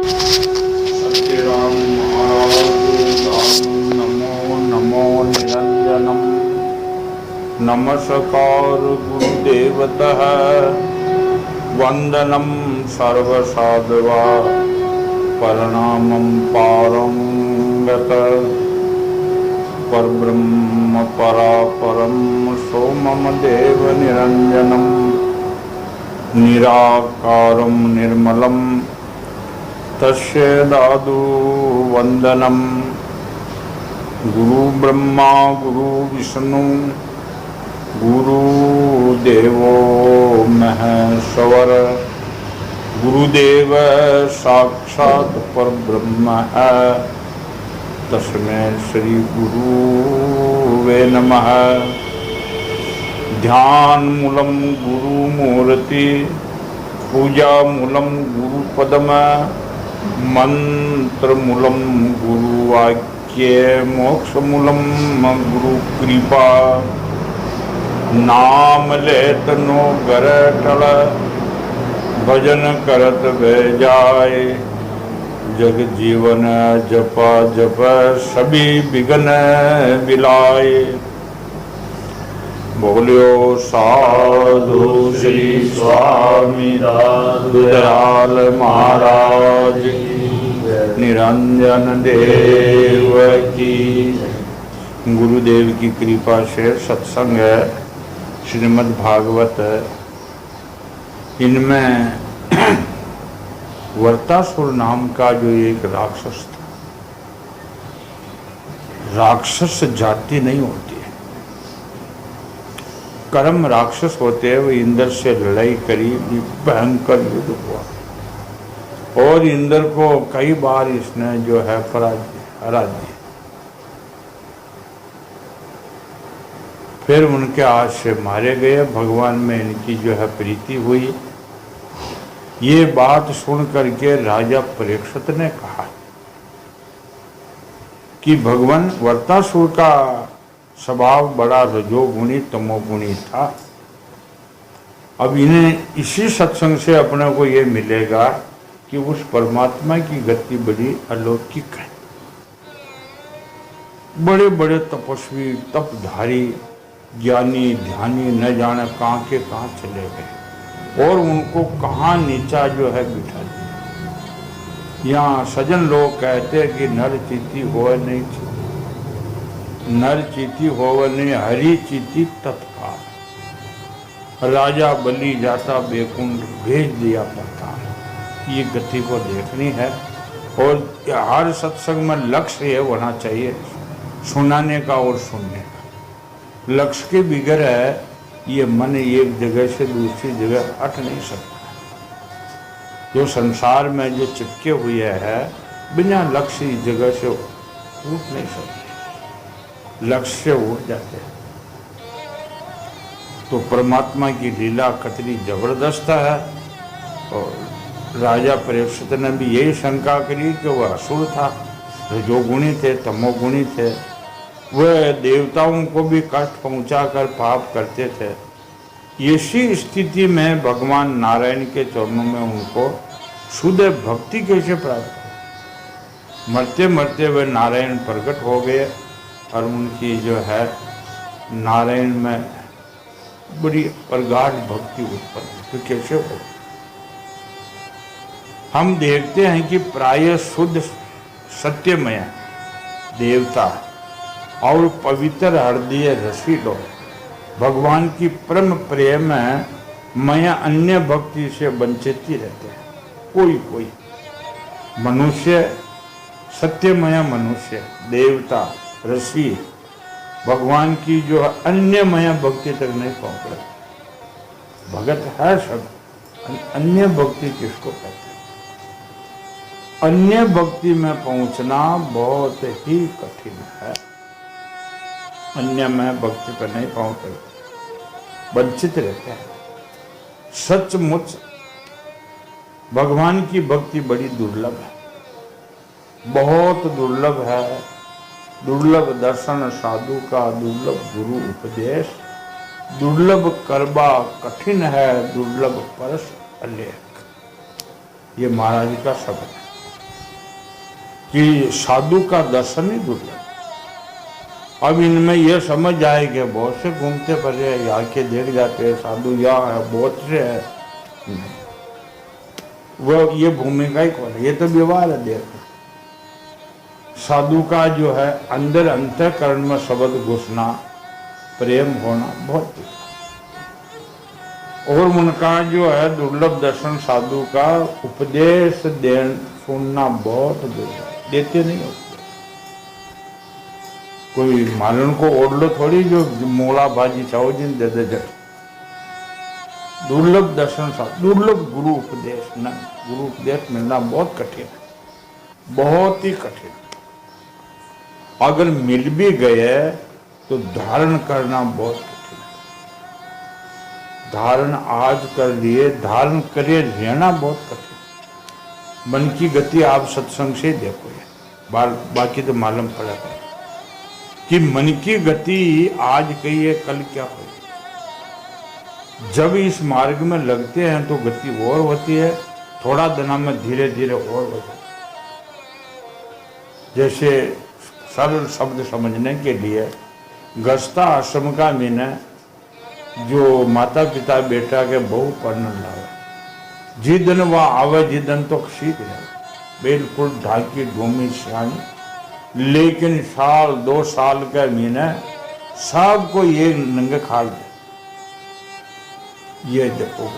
सत्यराम महाराज नमो नमो निरंजनम। नमस्कार गुरुदेवतः वंदनम सर्वसाधवा प्रणामं पारंगत परब्रह्म परापरम सोमम देव निरंजनम निराकारं निर्मलं तस्य दादु वंदनम। गुरु ब्रह्मा गुरु विष्णु गुरुदेवो महेश्वर गुरुदेव साक्षात् परब्रह्म है तस्मै श्री गुरुवे नमः। ध्यान मूलम गुरु मूर्ति पूजा मूलम गुरुपदम मंत्र मूलम गुरुवाक्य मोक्ष मूलम गुरु कृपा। नाम लेत नो गर टल भजन करत बह जाए। जग जीवन जपा जप सभी विघ्न बिलाए। बोलियो साधु श्री स्वामी दयाल महाराज निरंजन देव की। गुरुदेव की कृपा से सत्संग है श्रीमद् भागवत। इनमें वर्तासुर नाम का जो एक राक्षस था, राक्षस जाति नहीं होती है, कर्म राक्षस होते हैं। वो इंद्र से लड़ाई करी, भयंकर युद्ध हुआ और इंद्र को कई बार इसने जो है हरा दिया। फिर उनके हाथ से मारे गए। भगवान में इनकी जो है प्रीति हुई। ये बात सुन करके राजा परीक्षित ने कहा कि भगवान वर्तासुर का स्वभाव बड़ा रजोगुणी तमोगुणी था। अब इन्हें इसी सत्संग से अपने को ये मिलेगा कि उस परमात्मा की गति बड़ी अलौकिक है। बड़े बड़े तपस्वी तपधारी ज्ञानी ध्यानी न जाने कहाँ के कहाँ चले गए और उनको कहाँ नीचा जो है बिठा दिया। यहाँ सज्जन लोग कहते हैं कि नर चीती होवे नहीं चीती, नर चीती होवे नहीं हरी चीती तत्काल। राजा बलि जाता बेकुंठ भेज दिया पता। ये गति को देखनी है और हर सत्संग में लक्ष्य ये होना चाहिए सुनाने का और सुनने का। लक्ष्य के बिगैर है ये मन एक जगह से दूसरी जगह हट नहीं सकता। जो संसार में जो चिपके हुए है बिना लक्ष्य इस जगह से उठ नहीं सकते, लक्ष्य से उठ जाते हैं। तो परमात्मा की लीला कतरी जबरदस्त है। और राजा परीक्षित ने भी यही शंका करी कि वह असुर था, रजोगुणी थे तमोगुणी थे। वह देवताओं को भी कष्ट पहुंचाकर पाप करते थे। इसी स्थिति में भगवान नारायण के चरणों में उनको शुद्ध भक्ति कैसे प्राप्त हो। मरते मरते वे नारायण प्रकट हो गए और उनकी जो है नारायण में बड़ी प्रगाढ़ भक्ति उत्पन्न। तो कैसे हो? हम देखते हैं कि प्राय शुद्ध सत्यमय देवता और पवित्र हृदय रसी लोग भगवान की परम प्रेम में अन्य भक्ति से वंचित ही रहते हैं। कोई मनुष्य सत्यमय मनुष्य देवता ऋषि भगवान की जो अन्यमय भक्ति तक नहीं पहुंच रहे। भगत है सब, अन्य भक्ति किसको कहते हैं? अन्य भक्ति में पहुंचना बहुत ही कठिन है। अन्य में भक्ति पर नहीं पहुंच सकते, वंचित रहते हैं। सचमुच भगवान की भक्ति बड़ी दुर्लभ है, बहुत दुर्लभ है। दुर्लभ दर्शन साधु का, दुर्लभ गुरु उपदेश, दुर्लभ करबा कठिन है, दुर्लभ परस अलेख। ये महाराज का शब्द है। कि साधु का दर्शन ही दुर्लभ। अब इनमें यह समझ आए कि बहुत से घूमते फिरे यहाँ के देख जाते हैं साधु यहाँ है बहुत से है, वह ये भूमिका ही कौन है, ये तो व्यवहार है। देख साधु का जो है अंदर अंतःकरण में शब्द घुसना, प्रेम होना बहुत है। और उनका जो है दुर्लभ दर्शन साधु का उपदेश सुनना बहुत दुर्लभ, देते नहीं होते। कोई मालन को ओढ़ लो थोड़ी जो मोला भाजी चाहो जिन दे दे। दुर्लभ दर्शन साधु, दुर्लभ गुरु उपदेश न, गुरु उपदेश मिलना बहुत कठिन है, बहुत ही कठिन। अगर मिल भी गए तो धारण करना बहुत कठिन है। धारण आज कर लिए, धारण करे रहना बहुत कठिन। मन की गति आप सत्संग से देखो, बाकी तो मालूम पड़ा कि मन की गति आज कही है कल क्या होगी। जब इस मार्ग में लगते हैं तो गति और होती है, थोड़ा दिनों में धीरे धीरे और हो जाती है। जैसे सरल शब्द समझने के लिए गस्ता आश्रम का मीन जो माता पिता बेटा के बहु पढ़ने लावे, जिदन वह आवे जिदन तो सीख जाए, बिल्कुल ढाकी घूमी सियानी, लेकिन साल 2 साल का महीना सबको ये नंगे खाल दे। ये देखो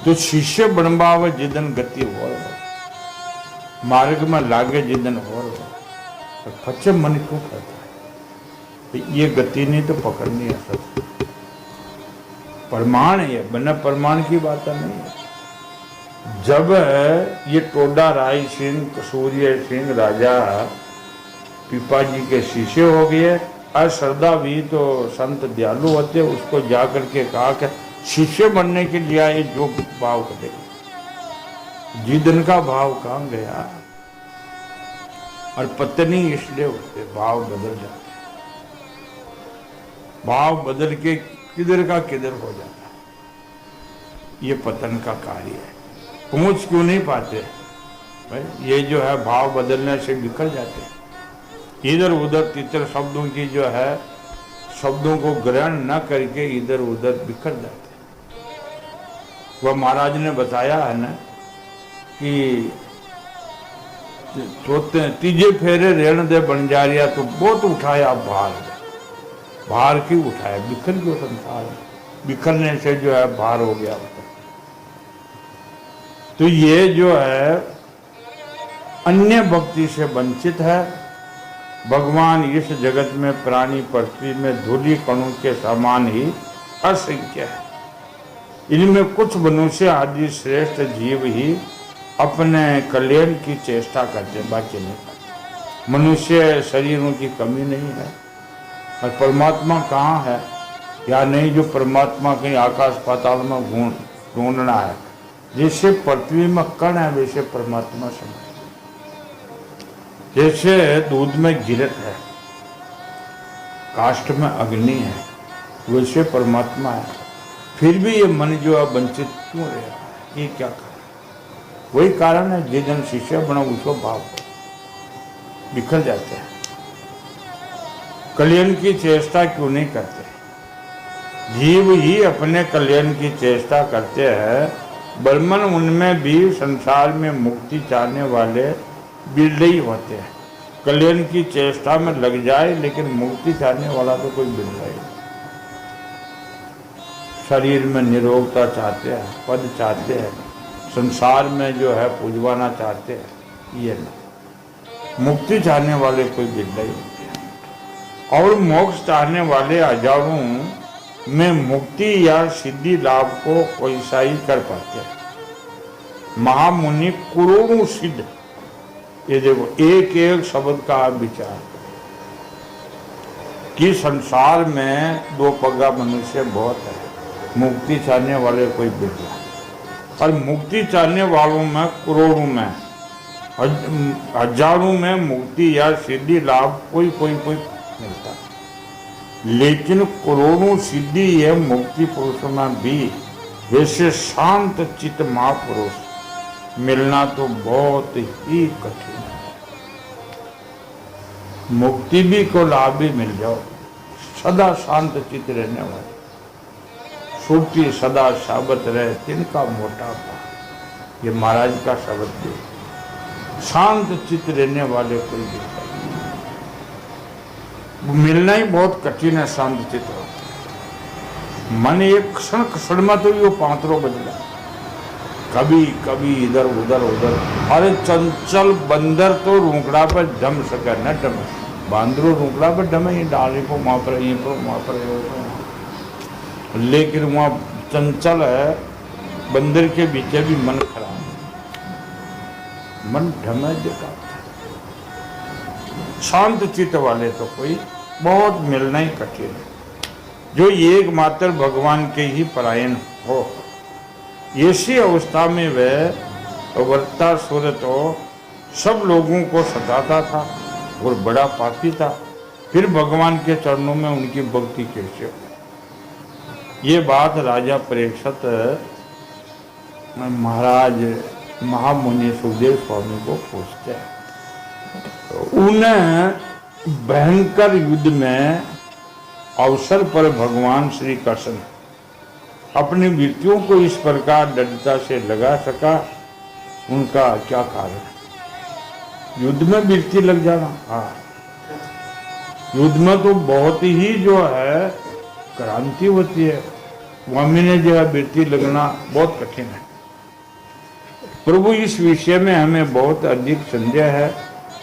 तो शिष्य बनवावे जिदन गति हो, मार्ग में लागे जिदन हो, तो फच्चे मन क्यों करता है? तो ये गति नहीं तो पकड़नी है सब प्रमाण है, बिना प्रमाण की बात नहीं है। जब ये टोडा राय सिंह, सूर्य सिंह राजा पिपाजी के शिष्य हो गए, और श्रद्धा भी तो संत दयालु होते, उसको जाकर के कहा कि शिष्य बनने के लिए आए जो भाव करेगा। जिदन का भाव कहाँ गया, और पत्नी इसलिए होते भाव बदल जाते, भाव बदल के किधर का किधर हो जाता, ये पतन का कार्य है। पहुंच क्यों नहीं पाते भाई? ये जो है भाव बदलने से बिखर जाते हैं, इधर उधर तितर शब्दों की जो है शब्दों को ग्रहण न करके इधर उधर बिखर जाते। वह महाराज ने बताया है ना कि तीजे फेरे रेण दे बंजारिया, तो बहुत उठाया भार, भार क्यों उठाया, बिखर क्यों संसार, बिखरने से जो है भार हो गया। तो ये जो है अन्य भक्ति से वंचित है। भगवान इस जगत में प्राणी पृथ्वी में धूलि कणों के समान ही असंख्य है। इनमें कुछ मनुष्य आदि श्रेष्ठ जीव ही अपने कल्याण की चेष्टा करते, बाकी नहीं करते। मनुष्य शरीरों की कमी नहीं है, और परमात्मा कहाँ है या नहीं, जो परमात्मा कहीं आकाश पाताल में ढूंढना है। जैसे पृथ्वी में कण है वैसे परमात्मा समझ, जैसे दूध में गिरत है, काष्ठ में अग्नि है, वैसे परमात्मा है। फिर भी ये मन जो है वंचित क्यों रह रहा है, ये क्या कारण? वही कारण है जिस जन शिष्य बना उसको भाव बिखर जाते हैं। कल्याण की चेष्टा क्यों नहीं करते? जीव ही अपने कल्याण की चेष्टा करते हैं, बर्मन उनमें भी संसार में मुक्ति चाहने वाले बिरले ही होते हैं। कल्याण की चेष्टा में लग जाए लेकिन मुक्ति चाहने वाला तो कोई बिरला ही नहीं। शरीर में निरोगता चाहते हैं, पद चाहते हैं, संसार में जो है पुजवाना चाहते हैं, ये नहीं। मुक्ति चाहने वाले कोई बिरला ही नहीं। और मोक्ष चाहने वाले हजारों में मुक्ति या सिद्धि लाभ को कोई सा ही कर पाते हैं। महामुनि करोड़ों सिद्ध, ये देखो एक एक शब्द का आप विचार कि संसार में 2 पगा मनुष्य बहुत है, मुक्ति चाहने वाले कोई बिरला, और मुक्ति चाहने वालों में करोड़ों में, हजारों में मुक्ति या सिद्धि लाभ कोई मिलता है। लेकिन करोड़ों सिद्धि या मुक्ति पुरुषों में भी वैसे शांत चित्त महापुरुष मिलना तो बहुत ही कठिन है। मुक्ति भी को लाभ भी मिल जाओ, सदा शांत चित्त रहने वाले, सूटी सदा शाबत रहे तिनका मोटा पा, ये महाराज का शब्द भी। शांत चित्त रहने वाले कोई दिखता नहीं, मिलना ही बहुत कठिन है। शांत चित्त मन एक क्षण में तो यो पांतरों बदला, कभी कभी इधर उधर उधर। अरे चंचल बंदर तो रूकड़ा पर जम सके न जम, बांदरो रूकड़ा पर जमे, ये डाले को वहां पर यहीं पर वहां पर, लेकिन वहां चंचल है बंदर के पीछे भी मन खराब, मन ढमे देता। शांत चित्त वाले तो कोई बहुत मिलना ही कठिन है, जो एकमात्र भगवान के ही परायण हो। ऐसी अवस्था में वह वृत्तासुर तो सब लोगों को सताता था और बड़ा पापी था, फिर भगवान के चरणों में उनकी भक्ति कैसे हो। ये बात राजा परीक्षित महाराज महामुनि सुखदेव स्वामी को पूछते हैं। उन्हें भयंकर युद्ध में अवसर पर भगवान श्री कृष्ण अपनी मृत्युओं को इस प्रकार दृढ़ता से लगा सका, उनका क्या कारण है? युद्ध में मृत्यु लग जाना, हाँ, युद्ध में तो बहुत ही जो है क्रांति होती है, स्वामी ने जो है मृत्यु लगना बहुत कठिन है। प्रभु इस विषय में हमें बहुत अधिक संदेह है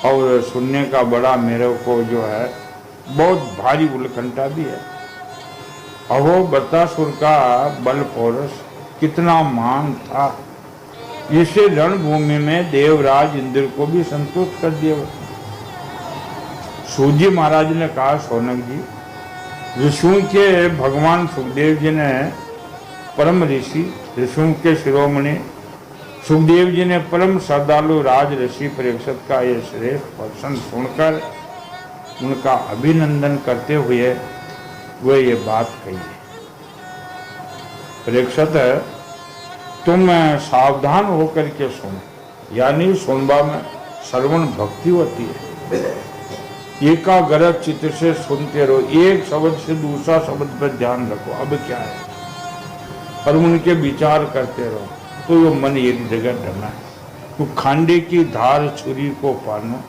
और सुनने का बड़ा मेरे को जो है बहुत भारी उल्कंठा भी है। अहो वृत्तासुर का बल पौरुष कितना महान था, इसे रणभूमि में देवराज इंद्र को भी संतुष्ट कर दिया। सूजी महाराज ने कहा, सौनक जी, ऋषियों के भगवान सुखदेव जी ने परम ऋषि, ऋषियों के शिरोमणि सुखदेव जी ने परम श्रद्धालु राज ऋषि परीक्षित का ये श्रेष्ठ प्रश्न सुनकर उनका अभिनंदन करते हुए वे ये बात कही है। परीक्षित, तुम सावधान होकर के सुनो, यानी सुनबा में श्रवण भक्ति होती है। एकाग्र चित्त से सुनते रहो, एक शब्द से दूसरा शब्द पर ध्यान रखो, अब क्या है, और उनके विचार करते रहो, तो ये मन एक जगह ढलना है। तो खांडे की धार छुरी को पानो,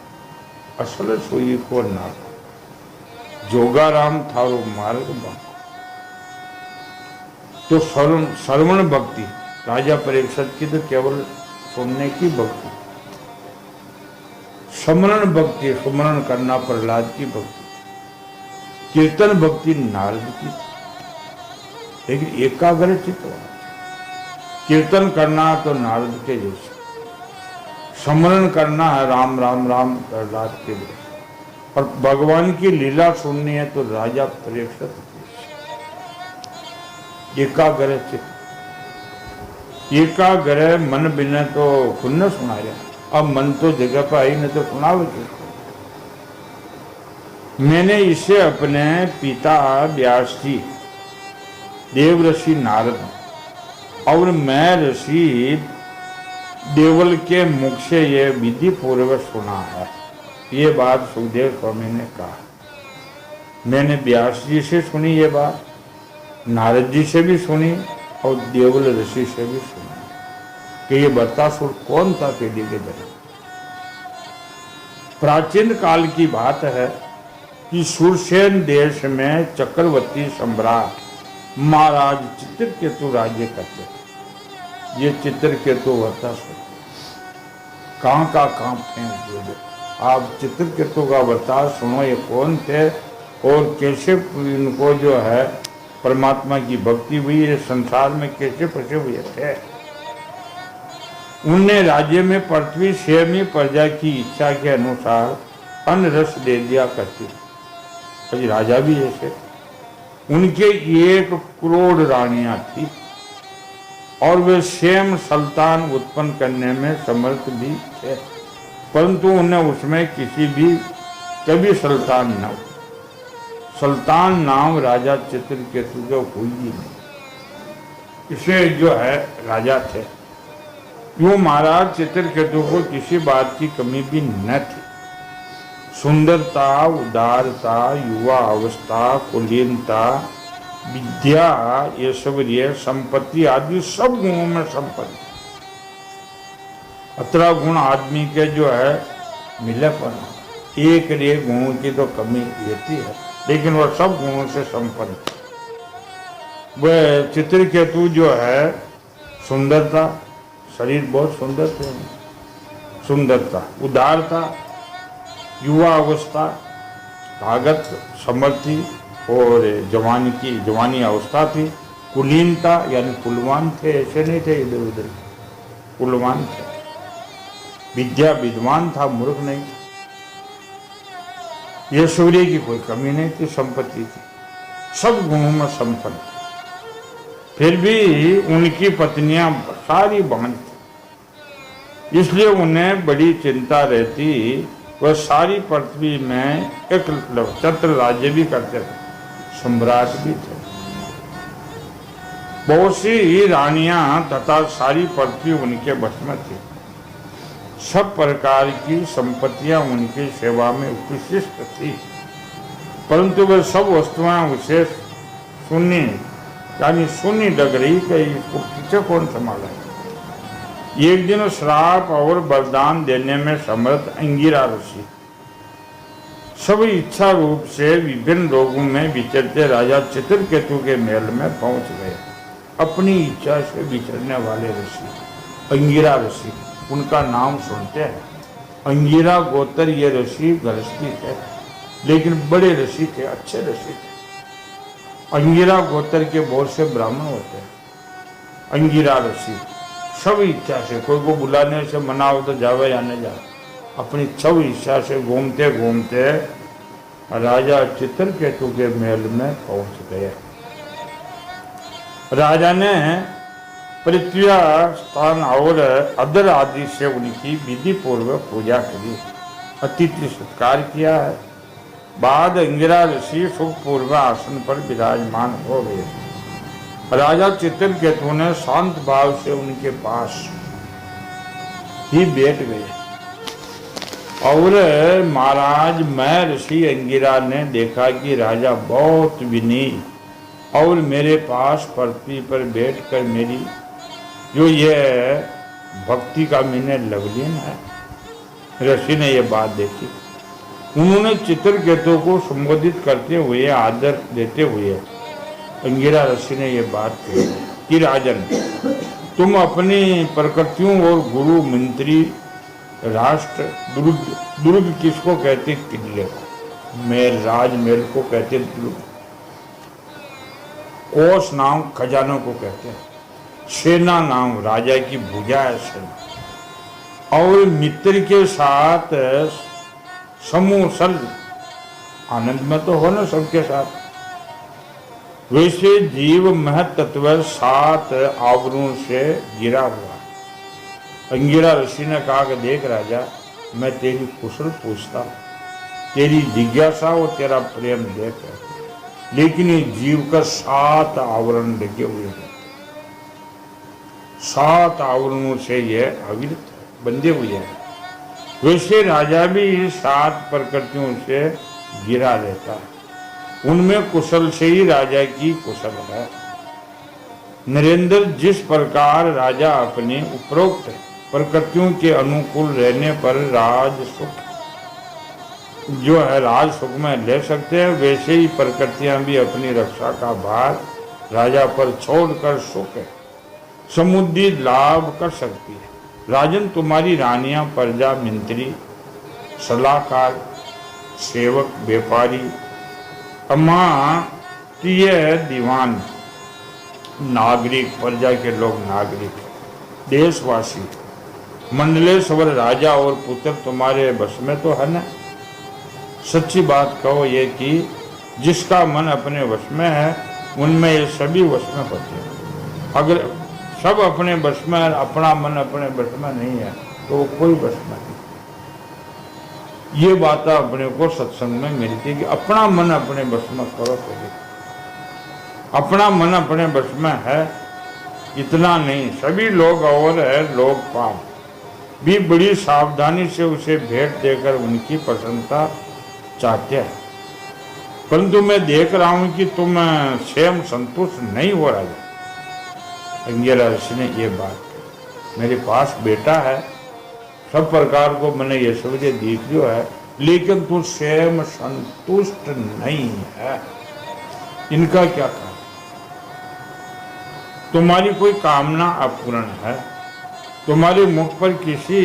असल सुई को नाको, जोगाराम थारो मार्ग बाको। तो श्रवण भक्ति राजा परीक्षित की तो केवल सुनने की भक्ति, स्मरण भक्ति, स्मरण करना प्रहलाद की भक्ति, कीर्तन भक्ति नारद की, लेकिन एकाग्र चित्त कीर्तन करना तो नारद के जैसे, स्मरण करना है राम राम राम प्रहलाद के जैसे, और भगवान की लीला सुननी है तो राजा परीक्षित। एकाग्र चित्त, एकाग्र मन बिना तो खुद न सुनाया, अब मन तो जगह पर आई न तो सुनावे। मैंने इसे अपने पिता व्यास जी, देव ऋषि नारद और मैं ऋषि देवल के मुख से ये विधि पूर्वक सुना है। ये बात सुखदेव स्वामी ने कहा। मैंने व्यास जी से सुनी ये बात, नारद जी से भी सुनी और देवल ऋषि से भी सुनी कि ये वृत्तासुर कौन था पीढ़ी के जन्म। प्राचीन काल की बात है कि सुरसेन देश में चक्रवर्ती सम्राट महाराज चित्रकेतु राज्य करते थे। ये चित्रकेतु वृत्तासुर कहाँ का कहाँ फेंक दिए। आप चित्रकेतु का वृत्तांत सुनो, ये कौन थे और कैसे इनको जो है परमात्मा की भक्ति हुई, ये संसार में कैसे फंसे हुए थे। उनने राज्य में पृथ्वी सेमी प्रजा की इच्छा के अनुसार अन्न रस दे दिया करती थी। राजा भी ऐसे, उनके 1 करोड़ रानियां थी और वे सेम सुल्तान उत्पन्न करने में समर्थ भी थे, परंतु उन्हें उसमें किसी भी कभी सुल्तान न हो। सुल्तान नाम राजा चित्रकेतु को हुई ही नहीं। इसे जो है राजा थे, यूं महाराज चित्रकेतु को किसी बात की कमी भी न थी। सुंदरता, उदारता, युवा अवस्था, कुलीनता, विद्या, ऐश्वर्य, संपत्ति आदि सब गुणों में संपन्न। 18 गुण आदमी के जो है मिले पर एक गुणों की तो कमी रहती है, लेकिन वह सब गुणों से संपन्न। वह चित्रकेतु जो है सुंदरता, शरीर बहुत सुंदर थे, सुंदरता, उदारता, युवा अवस्था, ताकत, समर्थी और जवानी अवस्था थी। कुलीनता यानी कुलवान थे, ऐसे नहीं थे इधर उधर, कुलवान थे। विद्या, विद्वान था, मूर्ख नहीं था। ऐश्वर्य की कोई कमी नहीं थी, संपत्ति थी, सब गुणों में संपन्न। फिर भी उनकी पत्नियां सारी बहन थी, इसलिए उन्हें बड़ी चिंता रहती। वह सारी पृथ्वी में एक छत्र राज्य भी करते थे, सम्राट भी थे। बहुत सी रानियां तथा सारी पृथ्वी उनके वश में थी। सब प्रकार की संपत्तियां उनकी सेवा में उपशिष्ट थी, परंतु वह सब वस्तुएं उसे शून्य यानी शून्य लग रही कि इसको पीछे कौन संभाला। एक दिन श्राप और वरदान देने में समर्थ अंगिरा ऋषि सब इच्छा रूप से विभिन्न लोगों में विचरते राजा चित्रकेतु के महल में पहुंच गए। अपनी इच्छा से विचरने वाले ऋषि अंगिरा ऋषि, उनका नाम सुनते हैं। अंगिरा गोत्र ये ऋषि गृहस्थी थे, लेकिन बड़े ऋषि थे, अच्छे ऋषि थे। अंगिरा गोत्र के बहुत से ब्राह्मण होते हैं। अंगिरा ऋषि सब इच्छा से, कोई को बुलाने से मना हो तो जावे या न जावे, अपनी सब इच्छा से घूमते घूमते राजा चित्रकेतु के महल में पहुंच गए। राजा ने पृथ्वी स्थान और अदर आदि से उनकी विधि पूर्वक पूजा करी, अतिथि सत्कार किया है। बाद अंगिरा ऋषि सुखपूर्व आसन पर विराजमान हो गए। राजा चित्रकेतु ने शांत भाव से उनके पास ही बैठ गए और महाराज, मैं ऋषि अंगिरा ने देखा कि राजा बहुत विनयी और मेरे पास पृथ्वी पर बैठकर मेरी जो ये भक्ति का मैंने लवलीन है। ऋषि ने यह बात देखी। उन्होंने चित्रकेतु को संबोधित करते हुए, आदर देते हुए अंगिरा ऋषि ने यह बात कही कि राजन, तुम अपनी प्रकृतियों और गुरु, मंत्री, राष्ट्र, दुर्ग किसको कहते? किले को, मेल, राजमहल को कहते दुर्ग। कोष नाम खजानों को कहते हैं। सेना नाम राजा की भुजा है सेना। और मित्र के साथ समूह सल, आनंद में तो हो ना सबके साथ। वैसे जीव महत्त्व 7 आवरणों से गिरा हुआ। अंगिरा ऋषि ने कहा कि देख राजा, मैं तेरी कुशल पूछता हूँ, तेरी जिज्ञासा और तेरा प्रेम देख, लेकिन ये जीव का 7 आवरण लगे हुए हैं। 7 आवरणों से ये अविरत बंधे हुए हैं। वैसे राजा भी 7 प्रकृतियों से घिरा रहता है। उनमें कुशल से ही राजा की कुशल है। नरेंद्र, जिस प्रकार राजा अपने उपरोक्त प्रकृतियों के अनुकूल रहने पर राज सुख जो है राज सुख में ले सकते हैं, वैसे ही प्रकृतियां भी अपनी रक्षा का भार राजा पर छोड़कर सुख समुद्री लाभ कर सकती है। राजन, तुम्हारी रानियां, प्रजा, मंत्री, सलाहकार, सेवक, व्यापारी, अमात्य, दीवान, नागरिक, प्रजा के लोग नागरिक, देशवासी, मंडलेश्वर, राजा और पुत्र तुम्हारे बस में तो है ना। सच्ची बात कहो ये कि जिसका मन अपने वश में है, उनमें ये सभी वश में होते हैं। अगर सब अपने वश में, अपना मन अपने वश में नहीं है, तो वो कोई वश में नहीं। ये बात अपने को सत्संग में मिलती है कि अपना मन अपने वश में करो। पहले अपना मन अपने वश में है, इतना नहीं, सभी लोग और है लोकपाल, भी बड़ी सावधानी से उसे भेंट देकर उनकी प्रसन्नता चाहते हैं, परंतु मैं देख रहा हूं कि तुम स्वयं संतुष्ट नहीं हो राजा। अंगिरा ऋषि ने ये बात कही, मेरे पास बेटा है, सब प्रकार को मैंने ऐश्वर्य देख लियो है, लेकिन तू स्वयं संतुष्ट नहीं है। इनका क्या कारण? तुम्हारी कोई कामना अपूर्ण है, तुम्हारे मुख पर किसी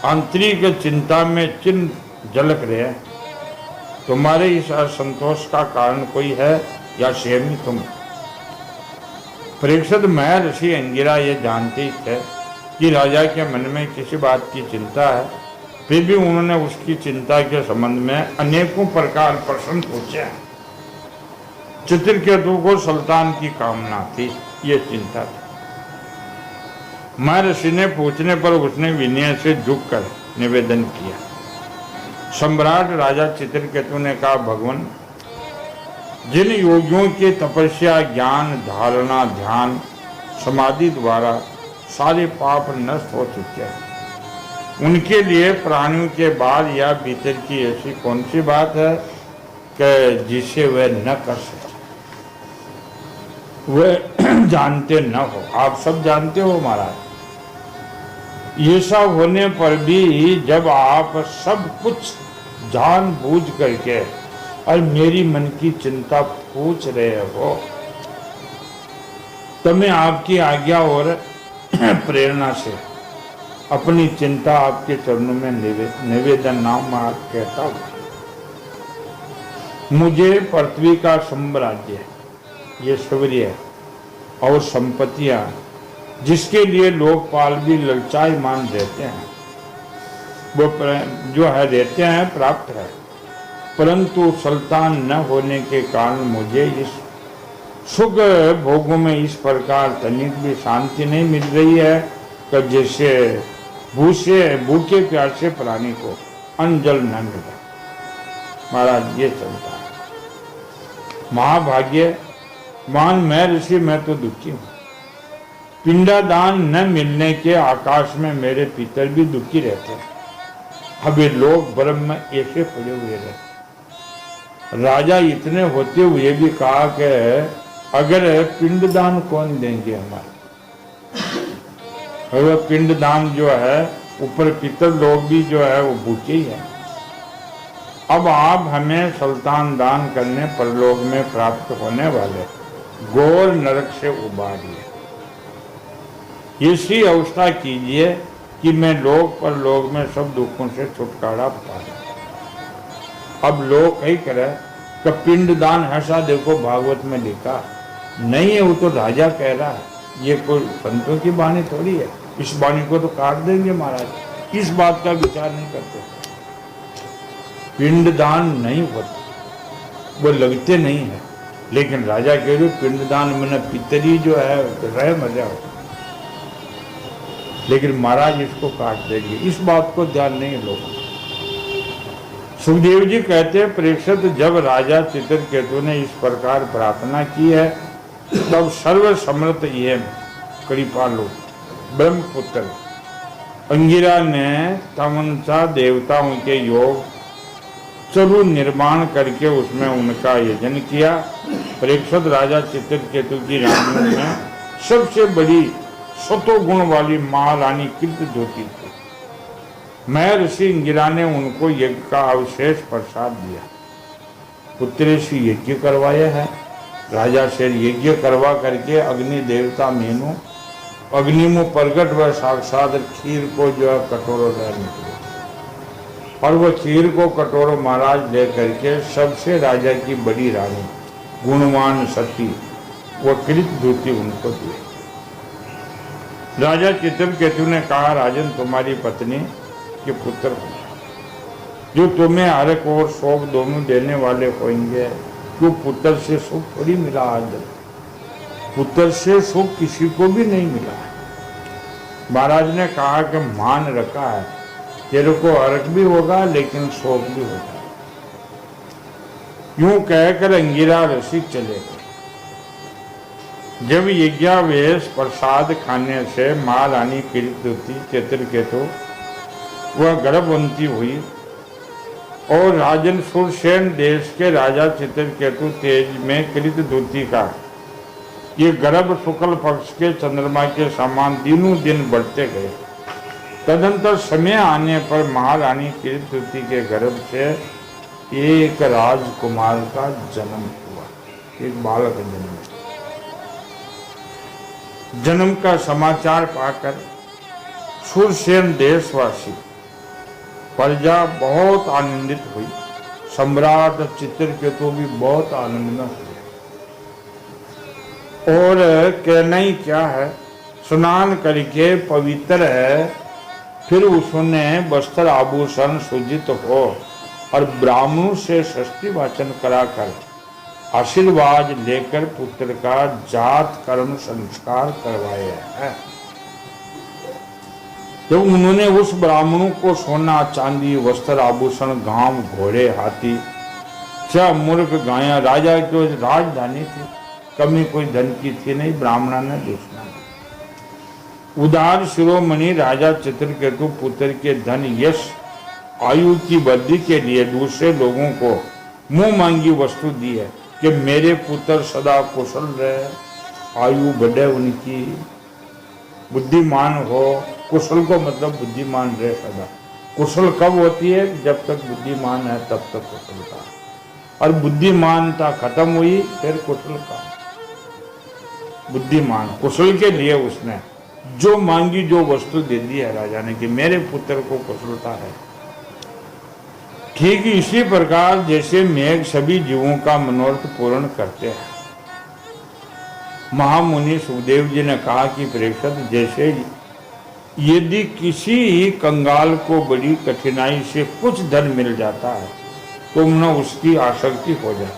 आंतरिक चिंता में चिन्ह झलक रहे हैं। तुम्हारे इस असंतोष का कारण कोई है या स्वयं ही तुम? परीक्षित महर्षि अंगिरा ये जानते थे कि राजा के मन में किसी बात की चिंता है, फिर भी उन्होंने उसकी चिंता के संबंध में अनेकों प्रकार प्रश्न पूछे। चित्रकेतु को सुल्तान की कामना थी, ये चिंता थी। महर्षि ने पूछने पर उसने विनय से झुककर निवेदन किया। सम्राट राजा चित्रकेतु ने कहा, भगवान, जिन योगियों की तपस्या, ज्ञान, धारणा, ध्यान, समाधि द्वारा सारे पाप नष्ट हो चुके हैं, उनके लिए प्राणियों के बाद या भीतर की ऐसी कौन सी बात है कि जिसे वे न कर सके, वे जानते न हो। आप सब जानते हो महाराज, ये सब होने पर भी जब आप सब कुछ जानबूझ करके और मेरी मन की चिंता पूछ रहे हो, तो मैं आपकी आज्ञा और प्रेरणा से अपनी चिंता आपके चरणों में निवेदन नाम कहता हूं। मुझे पृथ्वी का साम्राज्य, ये शौर्य और संपत्तियां, जिसके लिए लोकपाल भी ललचायमान रहते हैं, वो जो है रहते हैं, प्राप्त है, परंतु सुल्तान न होने के कारण मुझे इस सुख भोगों में इस प्रकार तनिक भी शांति नहीं मिल रही है कि जैसे भूखे प्यासे प्राणी को अन्न जल न मिले। महाराज ये चलता है। महाभाग्य मान मैं ऋषि, मैं तो दुखी हूं। पिंडादान न मिलने के आकाश में मेरे पितर भी दुखी रहते हैं। अब ये लोग ब्रह्म में ऐसे पड़े हुए रहते। राजा इतने होते हुए भी कहा कि अगर पिंडदान कौन देंगे हमारे, अगर पिंडदान जो है, ऊपर पितर लोग भी जो है वो भूखे ही है। अब आप हमें सुल्तान दान करने पर लोग में प्राप्त होने वाले घोर नरक से उबारिए। ऐसी अवस्था कीजिए कि मैं लोग पर लोग में सब दुखों से छुटकारा पाऊं। अब लोग कहीं करे कि पिंडदान ऐसा देखो भागवत में लिखा नहीं है, वो तो राजा कह रहा है, ये कोई संतों की वाणी थोड़ी है। इस वाणी को तो काट देंगे महाराज, इस बात का विचार नहीं करते। पिंडदान नहीं होता, वो लगते नहीं है, लेकिन राजा कह रहे पिंडदान में पितरी जो है रह मजा हो, लेकिन महाराज इसको काट देंगे, इस बात को ध्यान नहीं लोग। सुखदेव जी कहते हैं, परीक्षित, जब राजा चित्रकेतु ने इस प्रकार प्रार्थना की है, तब सर्व समर्थ ये कृपालु ब्रह्मपुत्र अंगिरा ने तमंसा देवताओं के योग चरु निर्माण करके उसमें उनका यजन किया। परीक्षित, राजा चित्रकेतु की रानियों में सबसे बड़ी सतो गुण वाली महारानी कृत ज्योति थी। महर्षि इंगिरा ने उनको यज्ञ का अवशेष प्रसाद दिया। पुत्र से यज्ञ करवाया है। राजा से यज्ञ करवा करके अग्नि देवता मेनू अग्नि में प्रगट व साक्षात खीर को जो है कटोरों ले निकले, और वो खीर को कटोरों महाराज ले करके सबसे राजा की बड़ी रानी गुणवान सती वो कृत ज्योति उनको दी। राजा चित्रकेतु ने कहा, राजन, तुम्हारी पत्नी के पुत्र जो तुम्हें हरक और शोक दोनों देने वाले होंगे, क्यों पुत्र से सुख थोड़ी मिला। आज पुत्र से सुख किसी को भी नहीं मिला। महाराज ने कहा कि मान रखा है, तेरे को हरक भी होगा लेकिन शोक भी होगा। यूं कहकर अंगिरा रसिक चले गए। जब यज्ञावेश प्रसाद खाने से महारानी कीर्तिवती चित्रकेतु वह गर्भवती हुई और राजन सुरसेन देश के राजा चित्रकेतु तेज में कीर्तिवती का ये गर्भ शुक्ल पक्ष के चंद्रमा के समान दिनों दिन बढ़ते गए। तदंतर समय आने पर महारानी कीर्तिवती के गर्भ से एक राजकुमार का जन्म हुआ, एक बालक जन्म का समाचार पाकर सुरसेन देशवासी प्रजा बहुत आनंदित हुई। सम्राट चित्रकेतु भी बहुत आनंद में हुए और कहना ही क्या है, स्नान करके पवित्र है, फिर उसने वस्त्र आभूषण सुजित हो और ब्राह्मणों से षष्ठी वाचन कराकर आशीर्वाद लेकर पुत्र का जात कर्म संस्कार करवाया है। जब उन्होंने उस ब्राह्मणों को सोना चांदी वस्त्र आभूषण गांव घोड़े हाथी 6 मूर्ख गाया, राजा की राजधानी थी, कमी कोई धन की थी नहीं, ब्राह्मणा ने दूसरा उदार शिरोमणि राजा चित्रकेतु पुत्र के धन यश आयु की वृद्धि के लिए दूसरे लोगों को मुंह मांगी वस्तु दी है कि मेरे पुत्र सदा कुशल रहे, आयु बढ़े उनकी, बुद्धिमान हो। कुशल को मतलब बुद्धिमान रहे सदा। कुशल कब होती है? जब तक बुद्धिमान है तब तक कुशलता, और बुद्धिमानता खत्म हुई फिर कुशल का। बुद्धिमान कुशल के लिए उसने जो मांगी जो वस्तु दे दी है राजा ने कि मेरे पुत्र को कुशलता है। ठीक इसी प्रकार जैसे मेघ सभी जीवों का मनोरथ पूर्ण करते हैं। महामुनि सुखदेव जी ने कहा कि परीक्षित, जैसे यदि किसी कंगाल को बड़ी कठिनाई से कुछ धन मिल जाता है तो न उसकी आसक्ति हो जाए,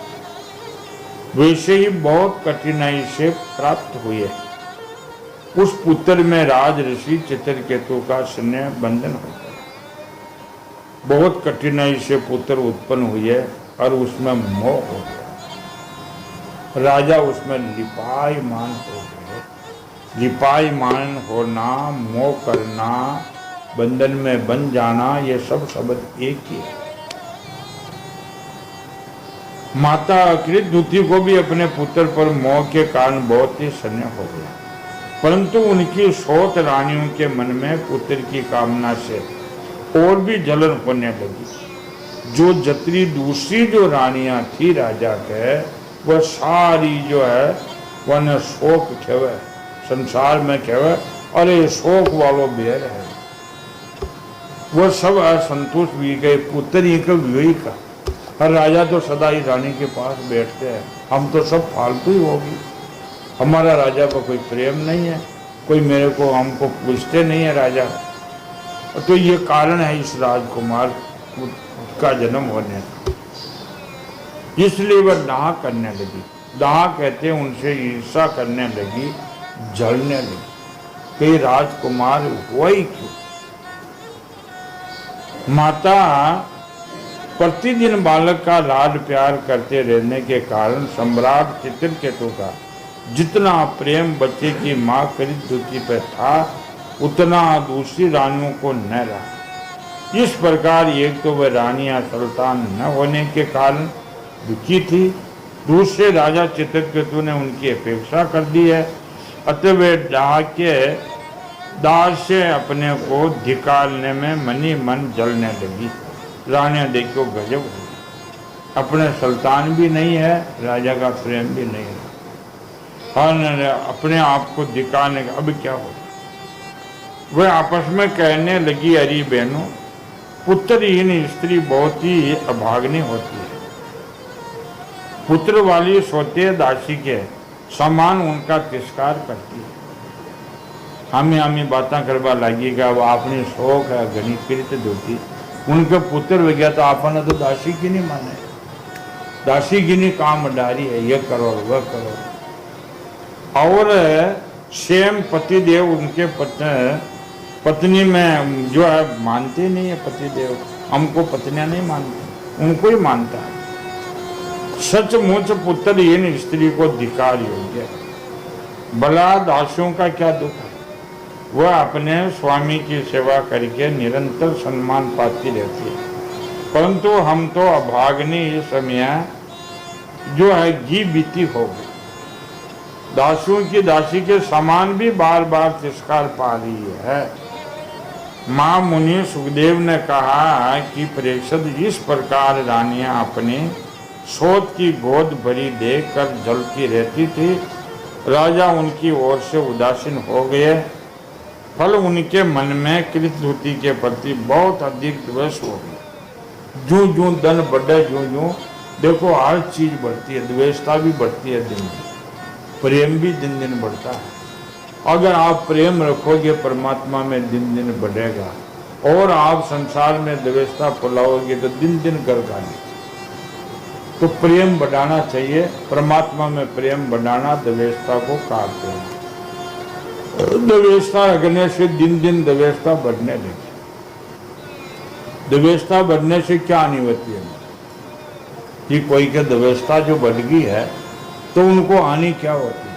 वैसे ही बहुत कठिनाई से प्राप्त हुए उस पुत्र में राज ऋषि चित्रकेतु का स्नेह बंधन हो गया। बहुत कठिनाई से पुत्र उत्पन्न हुए और उसमें मोह हो गया। राजा उसमें लिपायमान हो गए। लिपायमान होना, मोह करना, बंधन में बन जाना, ये सब शब्द एक ही है। माता कीर्तिवती को भी अपने पुत्र पर मोह के कारण बहुत ही स्नेह हो गया, परंतु उनकी 100 रानियों के मन में पुत्र की कामना से और भी जलन होने लगी। जो जत्री दूसरी जो रानियां थी राजा के, वह सारी जो है वह शोक खेवे, संसार में खेवे, अरे शोक वालों बेर है, वह सब असंतुष्ट भी गए। पुत्र एक विवेक का, और राजा तो सदा ही रानी के पास बैठते हैं, हम तो सब फालतू ही होगी, हमारा राजा पर कोई प्रेम नहीं है, कोई मेरे को हमको पूछते नहीं है राजा। तो ये कारण है इस राजकुमार का जन्म होने का। इसलिए वह दाह करने लगी। दाह कहते हैं उनसे ईर्षा करने लगी, जलने लगी कि राजकुमार हुआ ही क्यों। माता प्रतिदिन बालक का लाड प्यार करते रहने के कारण सम्राट चित्रकेतु का जितना प्रेम बच्चे की माँ कीर्तिवती पर था उतना दूसरी रानियों को न रहा। इस प्रकार एक तो वह रानियां सुल्तान न होने के कारण दुखी थी, दूसरे राजा चित्रकेतु ने उनकी अपेक्षा कर दी है, अतः वे दाह से अपने को धिकारने में मनी मन जलने लगी। रानियां देखो गजब हो, अपने सुल्तान भी नहीं है, राजा का प्रेम भी नहीं है, हाँ अपने आप को दिखाने का। अब क्या हो, वह आपस में कहने लगी, अरे बहनों, पुत्रहीन स्त्री बहुत ही अभाग्नि होती है। पुत्र वाली सोते दासी के समान उनका तिरस्कार करती है। हमें बातें करवा लगेगा, वो अपनी शौक है घनी कीर्तिवती, उनके पुत्र हो गया तो आपने तो दासी की नहीं माने, दासी की नहीं काम डारी है, ये करो वह करो। और सेम पतिदेव उनके पत्नी में जो है मानते नहीं है। पतिदेव हमको पत्नियां नहीं मानती, उनको ही मानता है। सचमुच पुत्रहीन स्त्री को धिकार योग्य है। भला दासियों का क्या दुख है, वह अपने स्वामी की सेवा करके निरंतर सम्मान पाती रहती है, परंतु हम तो अभाग्नि इस समय जो है घी बीती हो गई। दासियों की दासी के समान भी बार बार तिरस्कार पा रही है। मां मुनि सुखदेव ने कहा कि परीक्षित, इस प्रकार रानियां अपनी सोच की गोद भरी देखकर जलती रहती थी। राजा उनकी ओर से उदासीन हो गए, फल उनके मन में कृतधूति के प्रति बहुत अधिक द्वेष हो गया। जूं जूं धन बढ़े, जूं जूं देखो हर चीज बढ़ती है, द्वेषता भी बढ़ती है दिन दिन, प्रेम भी दिन दिन बढ़ता है। अगर आप प्रेम रखोगे परमात्मा में दिन दिन बढ़ेगा, और आप संसार में द्वेषता फैलाओगे तो दिन दिन घर खाली। तो प्रेम बढ़ाना चाहिए, परमात्मा में प्रेम बढ़ाना द्वेषता को काटते हैं। द्वेषता रखने से दिन दिन द्वेषता बढ़ने लगी। द्वेषता बढ़ने से क्या हानि होती है कि कोई के द्वेषता जो बढ़ गई है तो उनको हानि क्या होती है?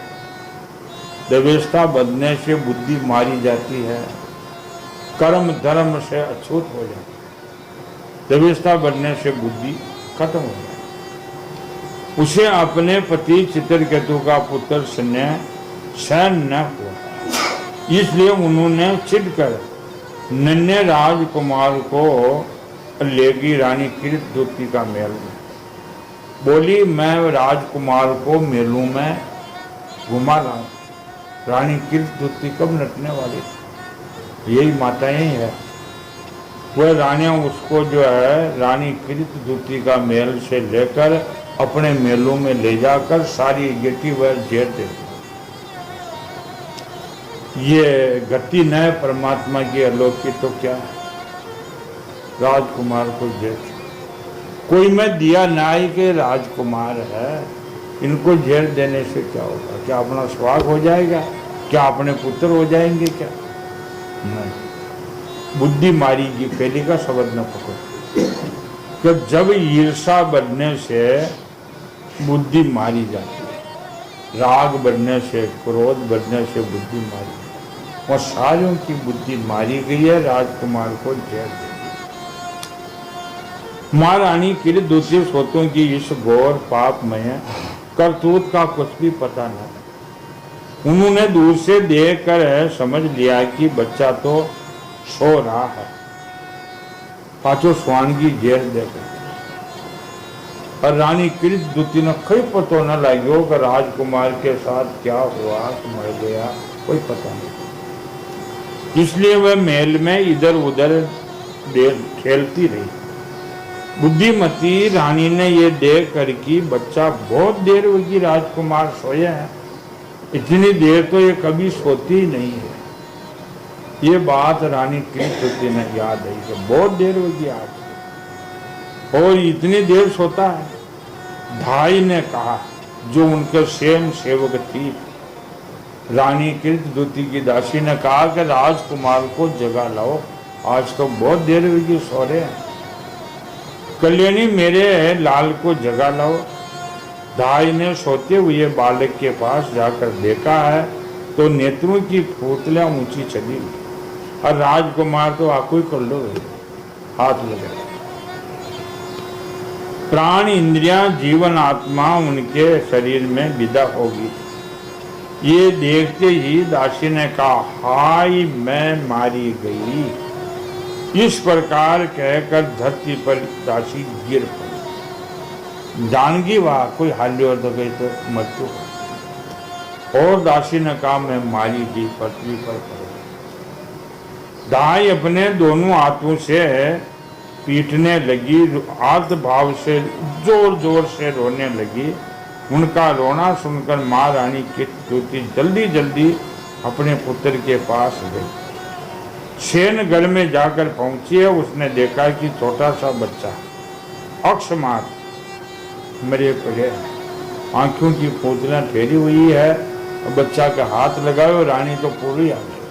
द्वेषता बढ़ने से बुद्धि मारी जाती है, कर्म धर्म से अछूत हो जाती है। द्वेषता बढ़ने से बुद्धि खत्म हो जाती है। उसे अपने पति चित्रकेतु का पुत्र स्नेह सहन न हुआ, इसलिए उन्होंने चिढ़कर नन्हे राजकुमार को लेगी रानी कृतधूति का महल में। बोली, मैं राजकुमार को मेलों में घुमा रहा हूं। रानी कृतधूति कब नटने वाली? यही माताएं ही है। वह रानियां उसको जो है रानी कृतधूति का महल से लेकर अपने मेलों में ले जाकर सारी गेटी वह जेर देती। ये गति न परमात्मा की अलौकिक तो क्या है? राजकुमार को जेर, कोई में दिया नाई के राजकुमार है, इनको जेर देने से क्या होगा? क्या अपना स्वाग हो जाएगा? क्या अपने पुत्र हो जाएंगे? क्या नहीं, बुद्धि मारीगी। पहले का शब्द न पकड़ो कि जब ईर्षा बढ़ने से बुद्धि मारी जाती है, राग बढ़ने से, क्रोध बढ़ने से बुद्धि मारी, और सारियों की बुद्धि मारी गई है। राजकुमार को जेर दे महारानी कृतधूति सोतों की इस घोर पापमय करतूत का कुछ भी पता न। उन्होंने दूर से देखकर समझ लिया कि बच्चा तो सो रहा है, पाचो स्वानगी जेर देकर। और रानी कृतधूति ने कोई पता न लगे कि राजकुमार के साथ क्या हुआ, मर गया, कोई पता नहीं। इसलिए वह महल में इधर उधर खेलती रही। बुद्धिमती रानी ने ये देख कर कि बच्चा बहुत देर होगी राजकुमार सोया है, इतनी देर तो ये कभी सोती ही नहीं है। ये बात रानी कृतधूति ने याद आई कि बहुत देर होगी आज, और इतनी देर सोता है। भाई ने कहा, जो उनके सेन सेवक थी, रानी कृतधूति की दासी ने कहा कि राजकुमार को जगा लाओ, आज तो बहुत देर होगी सो रहे हैं। कल्याणी, मेरे लाल को जगा लाओ। दाई ने सोते हुए बालक के पास जाकर देखा है तो नेत्रों की फूटलियां ऊंची चली, और राजकुमार तो आंखों कर लो, हाथ लगे। प्राण इंद्रियां जीवन आत्मा उनके शरीर में विदा होगी। ये देखते ही दासी ने कहा, हाय मैं मारी गई। इस प्रकार कहकर धरती पर दासी गिर पड़ी। जानगी वाह कोई हाल्यो तो गई तो मृत्यु हो। और दासी ने कहा, मैं मारी गई, पृथ्वी पर पड़ी। दाई अपने दोनों हाथों से पीटने लगी, आर्त भाव से जोर जोर से रोने लगी। उनका रोना सुनकर मां रानी कृतधूति जल्दी जल्दी अपने पुत्र के पास गई। सेन घर में जाकर पहुंची है। उसने देखा कि छोटा सा बच्चा अक्षमात मरे पड़े, आंखों की पोतलियां ठहरी हुई है, और बच्चा के हाथ लगाओ, रानी तो पूरी आ गई।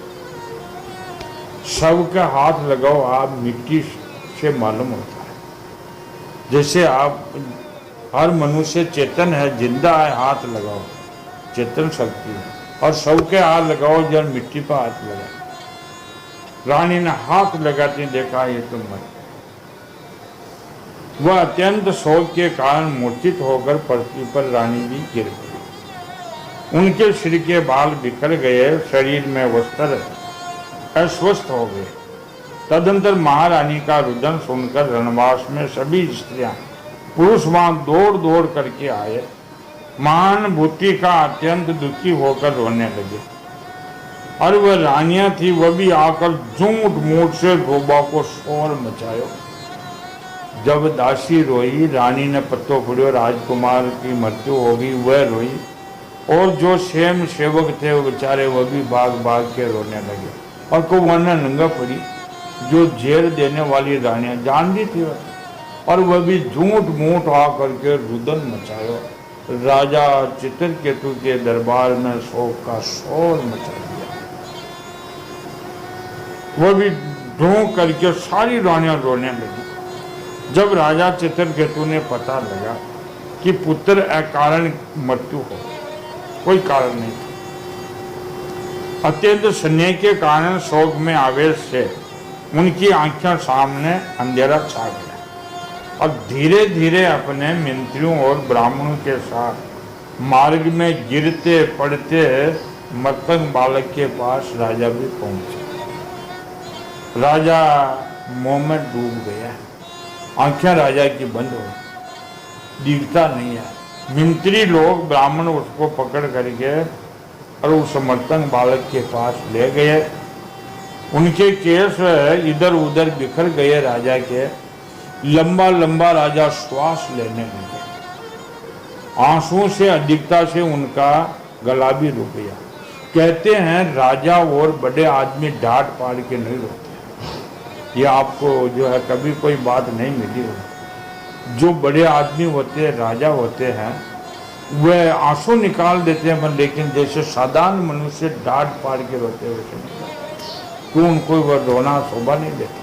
सबके हाथ लगाओ, आप मिट्टी से मालूम होता है। जैसे आप हर मनुष्य चेतन है, जिंदा है, हाथ लगाओ, चेतन शक्ति है। और सबके हाथ लगाओ, जब मिट्टी पर हाथ लगा। रानी ने हाथ लगाते देखा ये तो मर गया। वह अत्यंत शोक के कारण मूर्छित होकर पृथ्वी पर रानी भी गिर गई। उनके सिर के बाल बिखर गए, शरीर में वस्त्र अस्वस्थ हो गए। तदंतर महारानी का रुदन सुनकर रणवास में सभी स्त्रियां पुरुष वहां दौड़ दौड़ करके आए। महानुभूति का अत्यंत दुखी होकर रोने लगे। और वह रानियां थी, वह भी आकर झूठ मूठ से रोबा को शोर मचायो। जब दासी रोई, रानी ने पत्तो फुड़ियो, राजकुमार की मृत्यु होगी, वह रोई। और जो स्वयं सेवक थे वो बेचारे वह भी भाग भाग के रोने लगे। और को वरना नंगा पड़ी, जो जेल देने वाली रानियां जान दी थी, और वह भी झूठ मूठ आकर के रुदन मचायो। राजा चित्रकेतु के दरबार में शोक का शोर मचा दिया। वह भी ढूंढ करके सारी रानियां रोने लगी। जब राजा चित्रकेतु ने पता लगा कि पुत्र अकारण मृत्यु हो, कोई कारण नहीं था, अत्यंत स्नेह के कारण शोक में आवेश से उनकी आंखें सामने अंधेरा छा गया। और धीरे धीरे अपने मंत्रियों और ब्राह्मणों के साथ मार्ग में गिरते पड़ते मतंग बालक के पास राजा भी पहुंचे। राजा मोह में डूब गया। आंखें राजा की बंद हो, दिखता नहीं है। मंत्री लोग ब्राह्मण उसको पकड़ करके और उस मतंग बालक के पास ले गए। उनके केस इधर उधर बिखर गए। राजा के लंबा लंबा राजा श्वास लेने लगे। आंसुओं से अधिकता से उनका गला भी रुक गया। कहते हैं राजा और बड़े आदमी डांट पाड़ के नहीं रोते। ये आपको जो है कभी कोई बात नहीं मिली हो। जो बड़े आदमी होते हैं, राजा होते हैं, वह आंसू निकाल देते हैं, लेकिन जैसे साधारण मनुष्य डांट पाड़ के रोते वैसे नहीं, तो उनको वह रोना शोभा नहीं देता।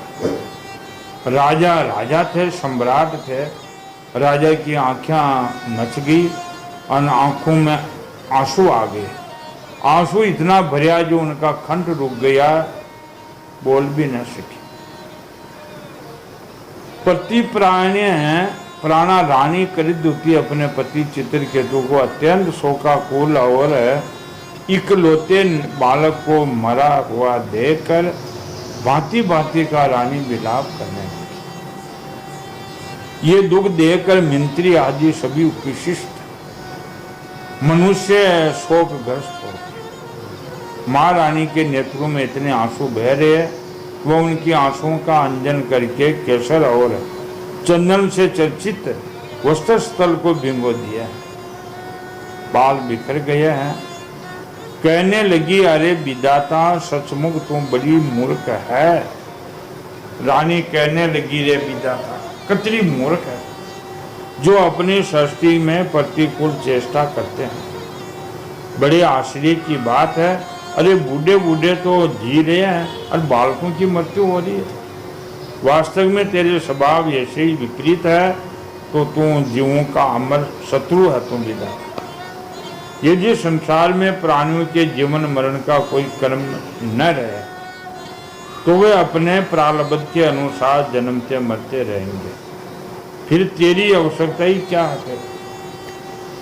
राजा राजा थे, सम्राट थे। राजा की आंखें नच गई और आंखों में आंसू आ गए। आंसू इतना भरिया जो उनका कंठ रुक गया, बोल भी न सके। पति प्राणा रानी करिद्युति अपने पति चित्रकेतु को अत्यंत शोकाकुल और इकलौते बालक को मरा हुआ देखकर भांति भांति का रानी विलाप करने लगी। ये दुख देखकर मंत्री आदि सभी विशिष्ट मनुष्य शोकग्रस्त हो गए। महारानी के नेत्रों में इतने आंसू बह रहे, वह उनकी आंसुओं का अंजन करके केसर और चंदन से चर्चित वस्त्र स्थल को भिंगो दिया। बाल बिखर गए हैं। कहने लगी, अरे विधाता, सचमुच तुम बड़ी मूर्ख है। रानी कहने लगी, रे विधाता, कितनी मूर्ख है जो अपनी सृष्टि में प्रतिकूल चेष्टा करते हैं। बड़े आश्चर्य की बात है, अरे बूढ़े बूढ़े तो जी रहे हैं और बालकों की मृत्यु हो रही है। वास्तव में तेरे स्वभाव ऐसे ही विपरीत है, तो तू जीवों का अमर शत्रु है। तुम विधाता, यदि संसार में प्राणियों के जीवन मरण का कोई कर्म न रहे, तो वे अपने प्रारब्ध के अनुसार जन्मते मरते रहेंगे। फिर तेरी आवश्यकता ही क्या है?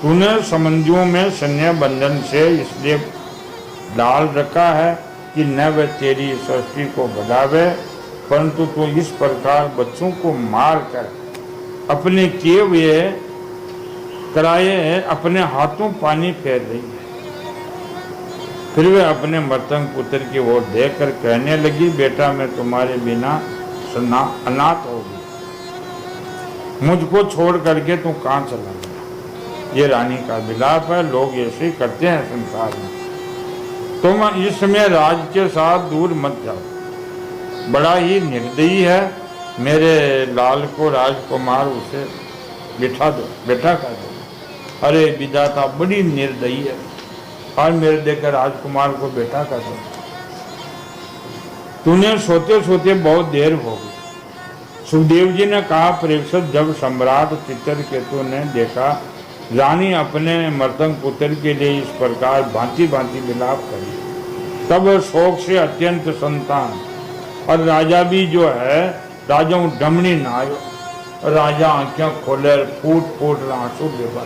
तूने संबंधियों में संन्यास बंधन से इसलिए डाल रखा है कि न वे तेरी सृष्टि को बढ़ावे, परंतु तू इस प्रकार बच्चों को मार कर अपने किए हुए कराए अपने हाथों पानी फेर रही है। फिर वे अपने मर्तंग पुत्र की ओर देखकर कहने लगी, बेटा मैं तुम्हारे बिना अनाथ हो गई। मुझको छोड़ करके तू कहाँ चला गया? ये रानी का विलाप है। लोग ऐसे ही करते हैं संसार में। तुम इस समय राज के साथ दूर मत जाओ। बड़ा ही निर्दयी है। मेरे लाल को राजकुमार उसे बिठा दो, बेटा कर दो। अरे विधाता, बड़ी निर्दयी है और मेरे देकर राजकुमार को बेटा कर दो। तूने सोते सोते बहुत देर हो गई। सुखदेव जी ने कहा, परीक्षित, जब सम्राट चित्रकेतु ने देखा रानी अपने मर्दंग पुत्र के लिए इस प्रकार भांति भांति विलाप करी। तब शोक से अत्यंत संतान और राजा भी जो है राजा डमनी नायो, राजा आंखें खोले फूट फूट आंसू बेबा।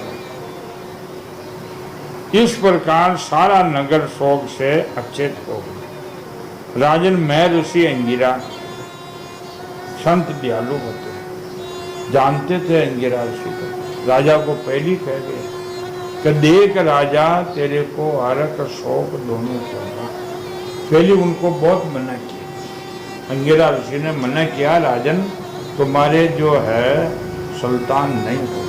इस प्रकार सारा नगर शोक से अचेत हो गया। राजन मैं ऋषि अंगिरा संत दयालु होते हैं, जानते थे अंगिरा ऋषि को। राजा को पहली कह गए कि देख राजा तेरे को हरक शोक दोनों होगा। पहले उनको बहुत मना किया। अंगिरा ऋषि ने मना किया, राजन तुम्हारे जो है सुल्तान नहीं हो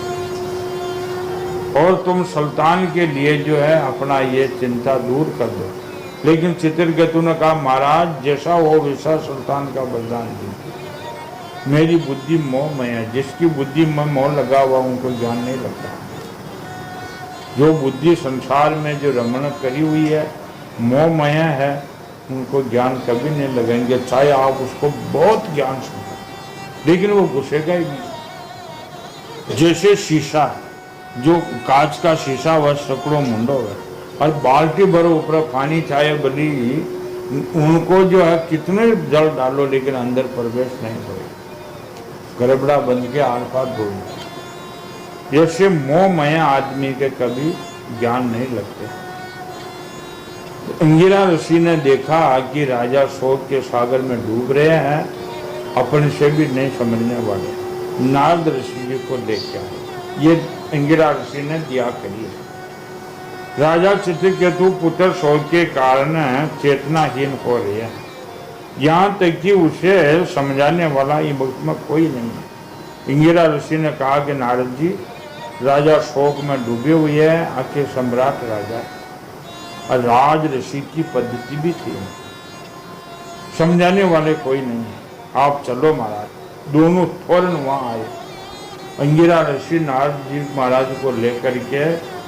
और तुम सुल्तान के लिए जो है अपना ये चिंता दूर कर दो। लेकिन चित्रकेतु ने कहा महाराज जैसा हो वैसा सुल्तान का बलिदान दीजिए। मेरी बुद्धि मोह में है, जिसकी बुद्धि में मोह लगा हुआ उनको ज्ञान नहीं लगता। जो बुद्धि संसार में जो रमण करी हुई है मोहमय है, उनको ज्ञान कभी नहीं लगेंगे, चाहे आप उसको बहुत ज्ञान सुनो, लेकिन वो घुसेगा ही नहीं। जैसे शीशा, जो कांच का शीशा वह सैकड़ों मुंडो है और बाल्टी भर ऊपर पानी चाहे बली, उनको जो है कितने जल डालो लेकिन अंदर प्रवेश नहीं होगा, गरबड़ा बंद के आर पार बोल। ऐसे मोहमय आदमी के कभी ज्ञान नहीं लगते। अंगिरा ऋषि ने देखा कि राजा शोक के सागर में डूब रहे हैं, अपने से भी नहीं समझने वाले। नारद ऋषि जी को देख के आए। ये अंगिरा ऋषि ने दिया करी। राजा चित्रकेतु पुत्र शोक के कारण चेतनाहीन हो रहे हैं, यहाँ तक कि उसे समझाने वाला ये मुल्क में कोई नहीं है। अंगिरा ऋषि ने कहा कि नारद जी राजा शोक में डूबे हुए हैं, आखिर सम्राट राजा और राज ऋषि की पद्धति भी थी, समझाने वाले कोई नहीं है, आप चलो महाराज। दोनों फौरन वहां आए। अंगिरा ऋषि नारद जी महाराज को लेकर के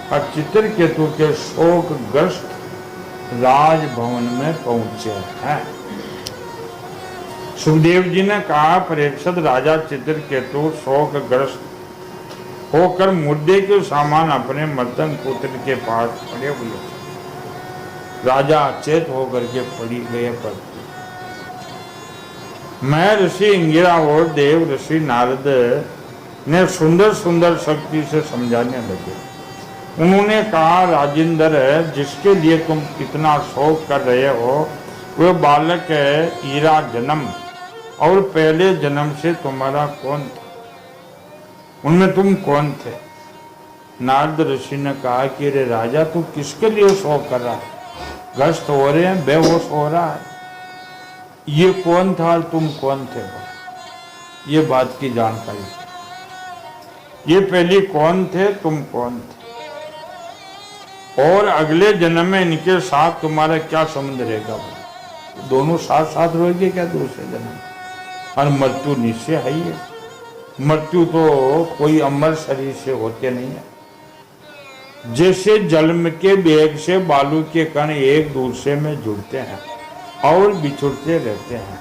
और चित्रकेतु के शोकग्रस्त राजभवन में पहुंचे हैं। सुखदेव जी ने कहा परीक्षित राजा चित्रकेतु शोकग्रस्त होकर मुद्दे के सामान अपने मर्दंग पुत्र के पास पड़े हुए। राजा अचेत होकर के पड़ी गए पर मैं ऋषि अंगिरा और देव ऋषि नारद ने सुंदर सुंदर शक्ति से समझाने लगे। उन्होंने कहा राजेंद्र जिसके लिए तुम इतना शोक कर रहे हो वह बालक है ईरा जन्म और पहले जन्म से तुम्हारा कौन था, उनमें तुम कौन थे। नारद ऋषि ने कहा कि रे राजा तू किसके लिए शोक कर रहा है, ग्रस्त हो रहे हैं, बेहोश हो रहा है, ये कौन था और तुम कौन थे, ये बात की जानकारी। ये पहले कौन थे, तुम कौन थे और अगले जन्म में इनके साथ तुम्हारा क्या संबंध रहेगा। दोनों साथ साथ रहेंगे क्या दूसरे जन्म, और मृत्यु निश्चय है ही है। मृत्यु तो कोई अमर शरीर से होते नहीं है। जैसे जन्म के वेग से बालू के कण एक दूसरे में जुड़ते हैं और बिछुड़ते रहते हैं,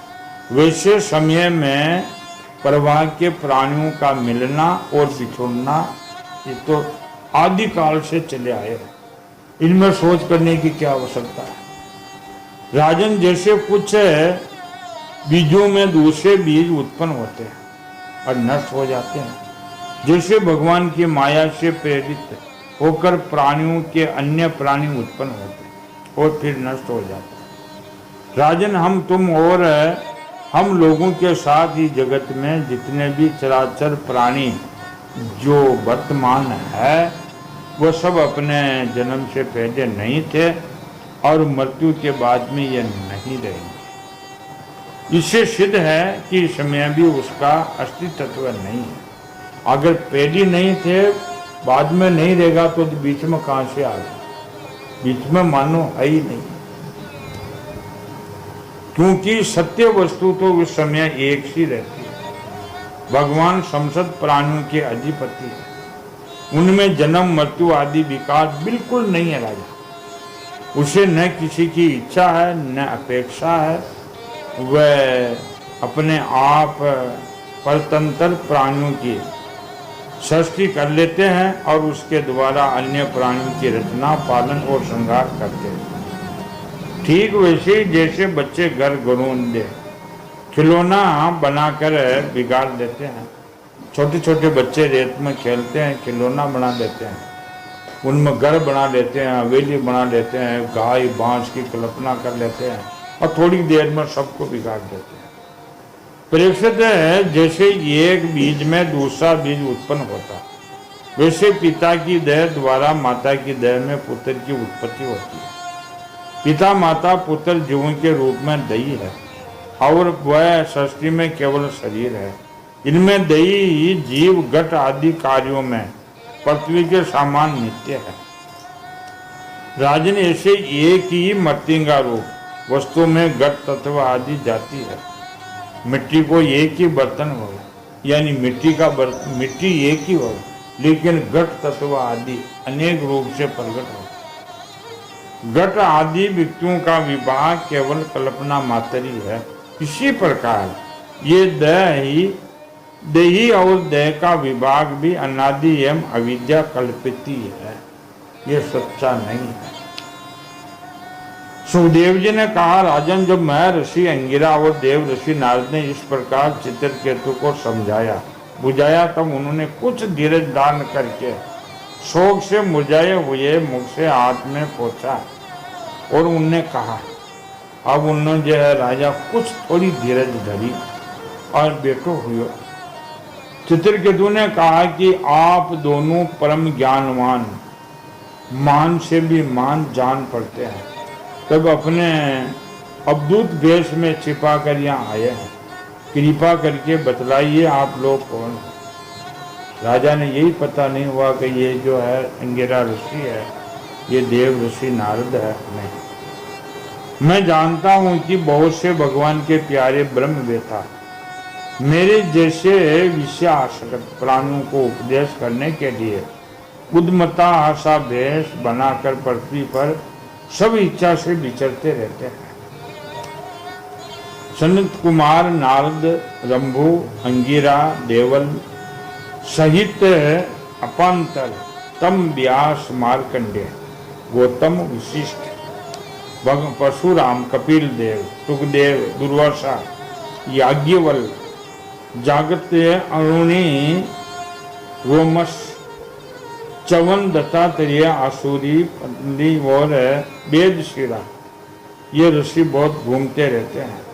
वैसे समय में प्रवाह के प्राणियों का मिलना और बिछुड़ना ये तो आदि काल से चले आए हैं। इनमें सोच करने की क्या आवश्यकता है। राजन जैसे कुछ बीजों में दूसरे बीज उत्पन्न होते हैं और नष्ट हो जाते हैं, जैसे भगवान की माया से प्रेरित होकर प्राणियों के अन्य प्राणी उत्पन्न होते हैं और फिर नष्ट हो जाते हैं। राजन हम तुम और हम लोगों के साथ ही जगत में जितने भी चराचर प्राणी जो वर्तमान है वो सब अपने जन्म से पहले नहीं थे और मृत्यु के बाद में ये नहीं रहेंगे। इससे सिद्ध है कि समय भी उसका अस्तित्व नहीं है। अगर पहले नहीं थे बाद में नहीं रहेगा तो बीच में कहां से आ गया, बीच में मानो है ही नहीं, क्योंकि सत्य वस्तु तो उस समय एक सी रहती है। भगवान समस्त प्राणियों के अधिपति है, उनमें जन्म मृत्यु आदि विकार बिल्कुल नहीं है। राजा उसे न किसी की इच्छा है न अपेक्षा है, वह अपने आप परतंत्र प्राणियों की सृष्टि कर लेते हैं और उसके द्वारा अन्य प्राणियों की रचना, पालन और श्रृंगार करते हैं। ठीक वैसे ही जैसे बच्चे घर घरोंदे खिलौना बनाकर बिगाड़ देते हैं। छोटे छोटे बच्चे रेत में खेलते हैं, खिलौना बना देते हैं, उनमें घर बना लेते हैं, हवेली बना लेते हैं, गाय बांस की कल्पना कर लेते हैं और थोड़ी देर में सबको बिगाड़ देते हैं। परीक्षित है, जैसे एक बीज में दूसरा बीज उत्पन्न होता, वैसे पिता की देह द्वारा माता की देह में पुत्र की उत्पत्ति होती है। पिता माता पुत्र जीवों के रूप में दही है और वह सृष्टि में केवल शरीर है। इनमें दही जीव घट आदि कार्यों में पृथ्वी के समान नित्य है। राजन, ऐसे एक ही मर्तिंगा रूप वस्तु में घट तत्व आदि जाती है। मिट्टी को एक ही बर्तन हो, यानी मिट्टी का बर्तन, मिट्टी एक ही हो, लेकिन घट तत्व आदि अनेक रूप से प्रकट हो। घट आदि व्यक्तियों का विभाग केवल कल्पना मात्र ही है। इसी प्रकार ये देही और देह का विभाग भी अनादि एवं अविद्या कल्पित ही है, ये सच्चा नहीं है। सुखदेव जी ने कहा, राजन, जब मैं ऋषि अंगिरा और देव ऋषि नारद ने इस प्रकार चित्रकेतु को समझाया बुझाया, तब उन्होंने कुछ धीरज दान करके शोक से मुरझाए हुए मुख से हाथ में पोंछा और उनने कहा, अब उन्होंने जो है राजा कुछ थोड़ी धीरज धरी और बैठो हुए। चित्रकेतु ने कहा कि आप दोनों परम ज्ञानवान, मान से भी मान जान पड़ते हैं, तब अपने अवधूत वेश में छिपा कर यहाँ आए हैं। कृपा करके बतलाइए आप लोग कौन हैं? राजा ने यही पता नहीं हुआ कि ये जो है अंगिरा ऋषि है, ये देव ऋषि नारद है। नहीं, मैं जानता हूँ कि बहुत से भगवान के प्यारे ब्रह्म वेता मेरे जैसे विषयासक्त प्राणियों को उपदेश करने के लिए उद्मता आशा भेष बनाकर पृथ्वी पर सब इच्छा से विचरते रहते हैं। सनत कुमार नारद, रंभु, अंगिरा, देवल सहित अपांतर, तम, व्यास, मार्कंडेय, गौतम, वशिष्ठ, परशुराम, कपिल देव, सुखदेव, दुर्वासा, याज्ञवल्क्य, जागत्य, अरुणी, रोमस, चवन, दत्तात्रेय, आसुरी, पत्नी और वेदशिरा, ये ऋषि बहुत घूमते रहते हैं।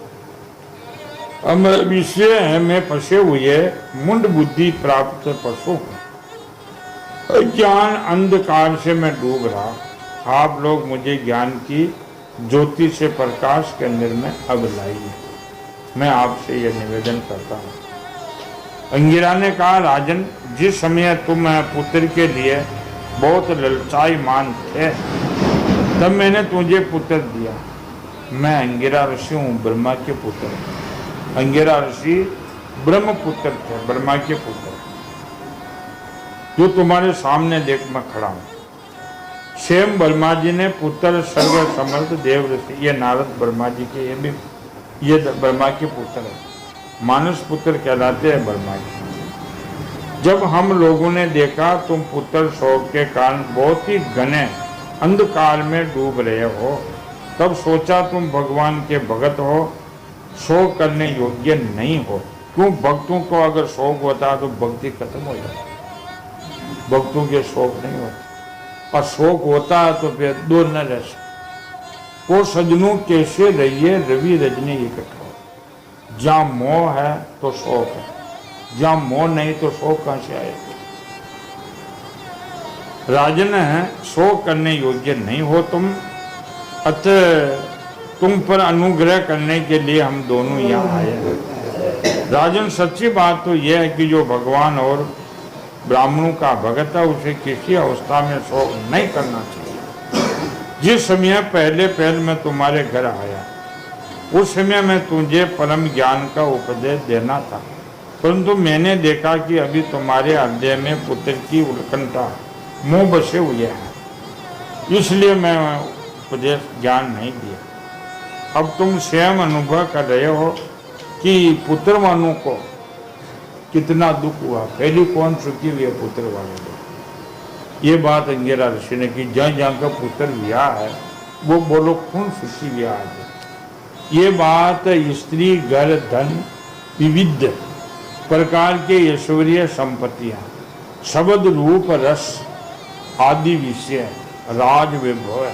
अब विषय में फंसे हुए मुंड बुद्धि प्राप्त पशु हूँ। ज्ञान अंधकार से मैं डूब रहा, आप लोग मुझे ज्ञान की ज्योति से प्रकाश के अंदर में अब लाइए, मैं आपसे यह निवेदन करता हूँ। अंगिरा ने कहा, राजन, जिस समय तुम पुत्र के लिए बहुत ललचाईमान थे, तब मैंने तुझे पुत्र दिया। मैं अंगिरा ऋषि हूँ, ब्रह्मा के पुत्र। अंगिरा ऋषि ब्रह्म पुत्र थे, ब्रह्मा के पुत्र, जो तुम्हारे सामने देख मैं खड़ा हूँ। स्वयं ब्रह्मा जी ने पुत्र सर्व समर्थ देव ऋषि, ये नारद ब्रह्मा जी के, ये ब्रह्मा के पुत्र है, मानस पुत्र कहलाते हैं ब्रह्मा जी। जब हम लोगों ने देखा तुम पुत्र शोक के कारण बहुत ही घने अंधकार में डूब रहे हो, तब सोचा तुम भगवान के भगत हो, शोक करने योग्य नहीं हो। क्यों? भक्तों को अगर शोक होता तो भक्ति खत्म हो जाती, भक्तों के शोक नहीं होता, और शोक होता है तो फिर दूर न रह सकते। वो सजनों कैसे रहिए रवि रजनी इकट्ठा, जहाँ मोह है तो शोक है, जहाँ मोह नहीं तो शोक कहाँ से आएगा? राजन है, शोक करने योग्य नहीं हो तुम, अतः तुम पर अनुग्रह करने के लिए हम दोनों यहाँ आए हैं। राजन, सच्ची बात तो यह है कि जो भगवान और ब्राह्मणों का भगत है, उसे किसी अवस्था में शोक नहीं करना चाहिए। जिस समय पहले मैं तुम्हारे घर आया, उस समय मैं तुझे परम ज्ञान का उपदेश देना था, परंतु मैंने देखा कि अभी तुम्हारे हृदय में पुत्र की उत्कंठा मुंह बसे हुए हैं, इसलिए मैं उपदेश ज्ञान नहीं दिया। अब तुम स्वयं अनुभव कर रहे हो कि पुत्रवानों को कितना दुख हुआ, पहली कौन सुखी हुई है? पुत्र वाले लोग। ये बात अंगिरा ऋषि ने की, जहाँ जहाँ का पुत्र विवाह है वो बोलो कौन सुखी विवाह है। ये बात स्त्री, घर, धन, विविध प्रकार के ऐश्वर्य संपत्तियां, शब्द, रूप, रस आदि विषय, राज वैभव,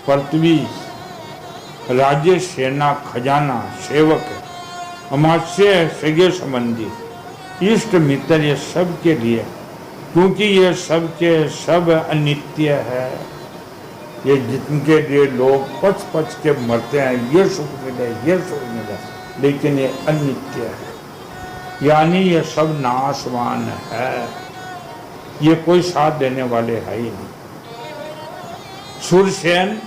पृथ्वी, राज्य, सेना, खजाना, सेवक, अमात्य, सगे संबंधी, इष्ट मित्र, ये सब के लिए, क्योंकि ये सब के सब अनित्य है। ये जिनके लिए लोग पच पच के मरते हैं, ये सुख मिले, ये सुख मिले, लेकिन ये अनित्य है, यानी ये सब नाशवान है, ये कोई साथ देने वाले है ही नहीं। सुरसेन,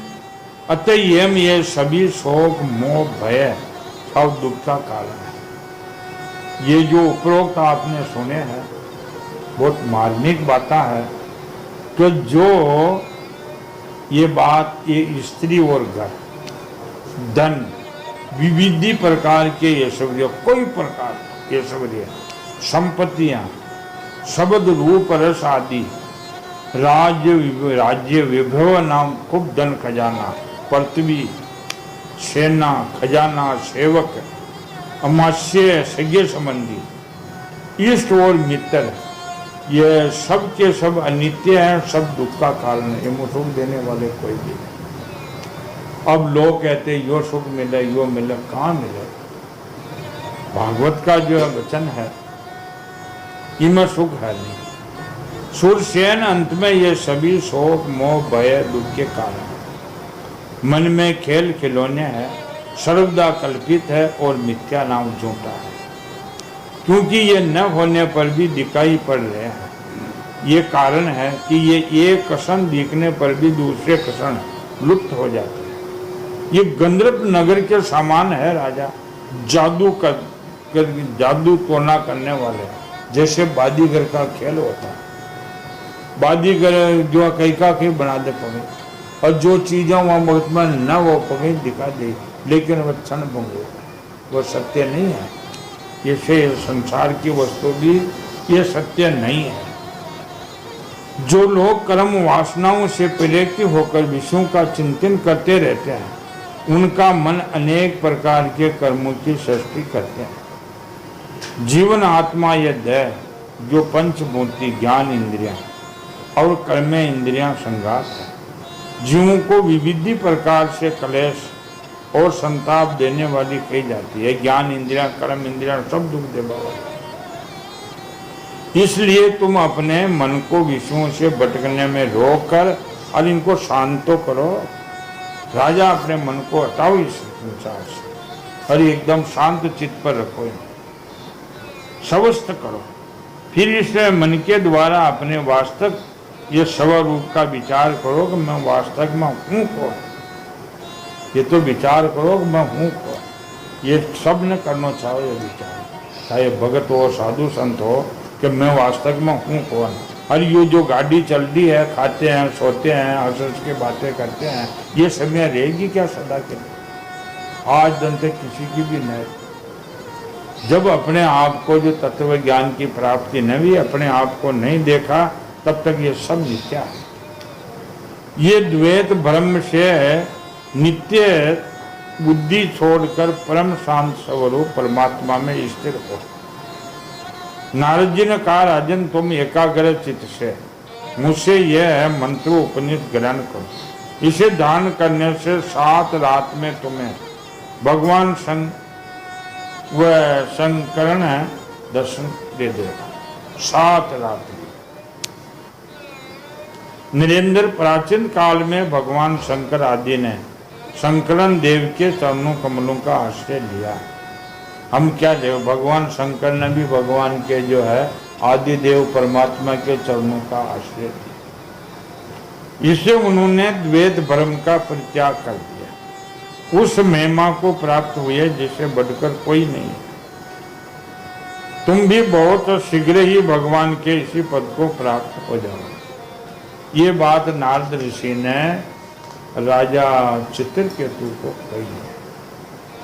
अतएव ये सभी शोक, मोह, भय और दुख का कारण है। ये जो उपरोक्त आपने सुने हैं बहुत मार्मिक बातें है, तो जो ये बात, ये स्त्री और घर, धन, विविध प्रकार के ऐश्वर्य, कोई प्रकार ऐश्वर्य, संपत्तियां, शब्द, रूप, रस आदि, राज्य विभव नाम, खूब धन खजाना, पृथ्वी, सेना, खजाना, सेवक, अमात्य, सगे संबंधी, इष्ट और मित्र, ये सब के सब अनित्य हैं, सब दुख का कारण है, ये सुख देने वाले कोई भी नहीं। अब लोग कहते यो सुख मिले, यो मिले, कहाँ मिले? भागवत का जो वचन है इनमें सुख है नहीं। सुरसेन, अंत में ये सभी शोक, मोह, भय, दुख के कारण मन में खेल खिलौने हैं, सर्वदा कल्पित है और मिथ्या नाम झूठा है, क्योंकि ये न होने पर भी दिखाई पड़ रहे हैं। ये कारण है कि ये एक क्षण दिखने पर भी दूसरे क्षण लुप्त हो जाते हैं। ये गंधर्व नगर के समान है राजा, जादू टोना करने वाले, जैसे बादीगर का खेल होता है। बादीगर जो कई का कहीं बना दे पगे, और जो चीज़ें वहाँ बहुत में न वो पगे दिखा दे, लेकिन वह क्षण भंग, वो सत्य नहीं है। ये संसार की वस्तु भी ये सत्य नहीं है। जो लोग कर्म वासनाओं से प्रेरित होकर विषयों का चिंतन करते रहते हैं, उनका मन अनेक प्रकार के कर्मों की सृष्टि करते हैं। जीवन आत्मा ये देह, जो पंचभूति, ज्ञान इंद्रियां और कर्म इंद्रियां संघात है, जीवों को विविध प्रकार से क्लेश और संताप देने वाली कही जाती है। ज्ञान इंद्रियां, कर्म इंद्रियां सब दुख दे वाली। इसलिए तुम अपने मन को विषयों से भटकने में रोककर और इनको शांत तो करो। राजा, अपने मन को हटाओ इस संसार से और एकदम शांत चित्त पर रखो, स्वस्थ करो। फिर इस मन के द्वारा अपने वास्तव ये स्वरूप का विचार करो कि मैं वास्तव में हूँ कौन। ये तो विचार करो कि मैं हूँ कौन। ये सब ने करना चाहो ये विचार, चाहे भगत हो, साधु संत हो, कि मैं वास्तव में हूँ कौन। और ये जो गाड़ी चल रही है, खाते हैं, सोते हैं, हंस के बातें करते हैं, ये समय रहेगी क्या सदा के लिए? आज दिन तक किसी की भी नहीं। जब अपने आप को जो तत्व ज्ञान की प्राप्ति न हुई, अपने आप को नहीं देखा, तब तक ये सब मिथ्या है। ये द्वैत ब्रह्म से नित्य बुद्धि छोड़कर परम शांत स्वरूप परमात्मा में स्थिर हो। नारद जी ने कहा, राजन तुम एकाग्र चित्त से मुझसे यह मंत्र उपनिषद ग्रहण करो। इसे दान करने से 7 रात में तुम्हें भगवान शंकरण दर्शन दे देगा। 7 रात में। नरेंद्र, प्राचीन काल में भगवान शंकर आदि ने शंकरन देव के चरणों कमलों का आश्रय लिया। हम क्या देव, भगवान शंकर ने भी भगवान के जो है आदि देव परमात्मा के चरणों का आश्रय दिया। इससे उन्होंने द्वैत भ्रम का परित्याग कर दिया। उस महिमा को प्राप्त हुए जिसे बढ़कर कोई नहीं है। तुम भी बहुत शीघ्र ही भगवान के इसी पद को प्राप्त हो जाओ। ये बात नारद ऋषि ने राजा चित्रकेतु को कही है।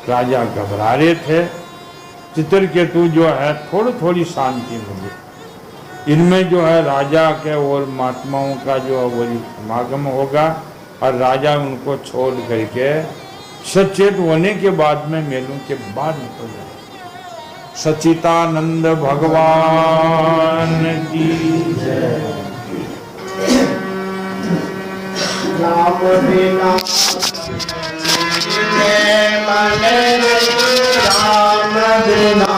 राजा घबरा रहे थे, चित्रकेतु जो है थोड़ी शांति मिली। इनमें जो है राजा के और महात्माओं का जो है वही समागम होगा और राजा उनको छोड़ करके सचेत होने के बाद में मेलों के बाहर निकल जाए। सच्चिदानंद भगवान की जय। राम बिना मन राम बिना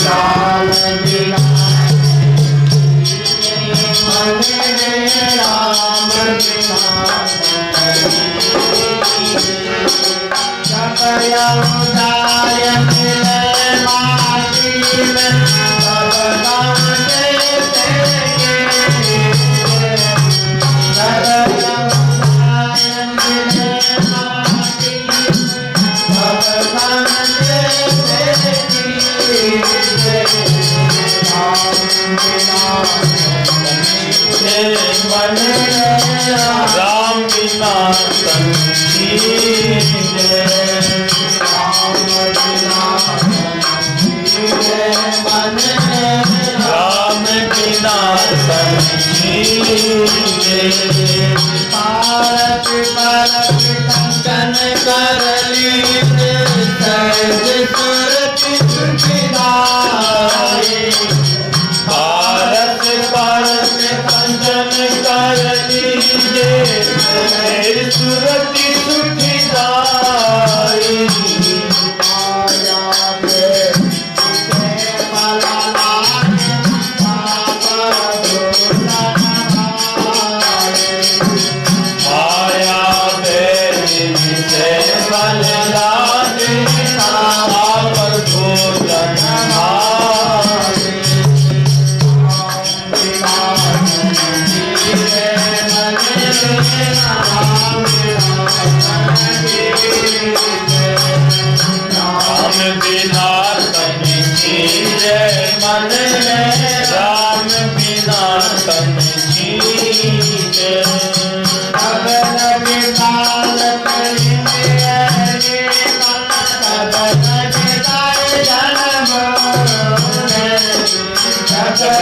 राम बिना राम बिना उदाय मिले माटी में सब काम देते राम बिना राम बिना पारत पारत कंचन कर लीन सहज सुरत सुखदाई। पारत पारत कंचन कर लीजे सहज सुरत सुखदाई।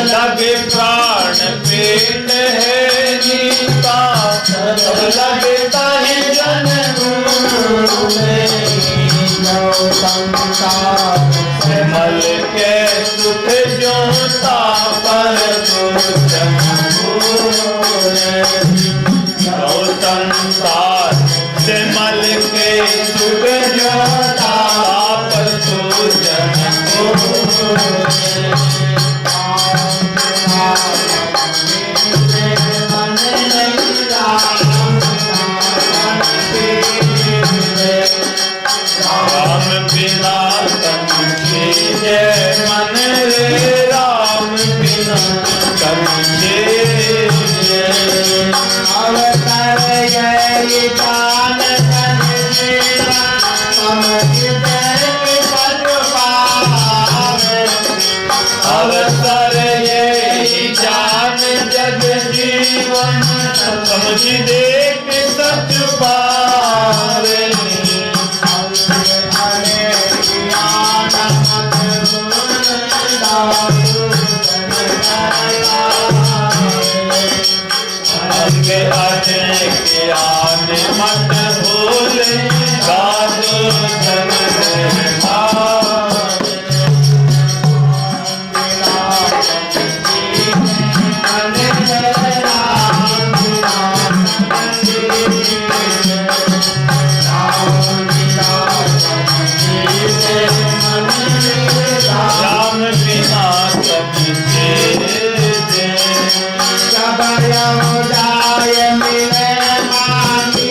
लगे प्राण पेट है जीता लगता है जन्म संसार मल के सुख जोता पर संसार से मल के सुख जोता पर राम बिना तन जय मन रे राम बिना तन अवतर जय जान तन अवतर ये जान जग जीवन समझ देख सच पावे। आगे आने के आने मत भूले साधु जन राम बिना उदाय मिले माटी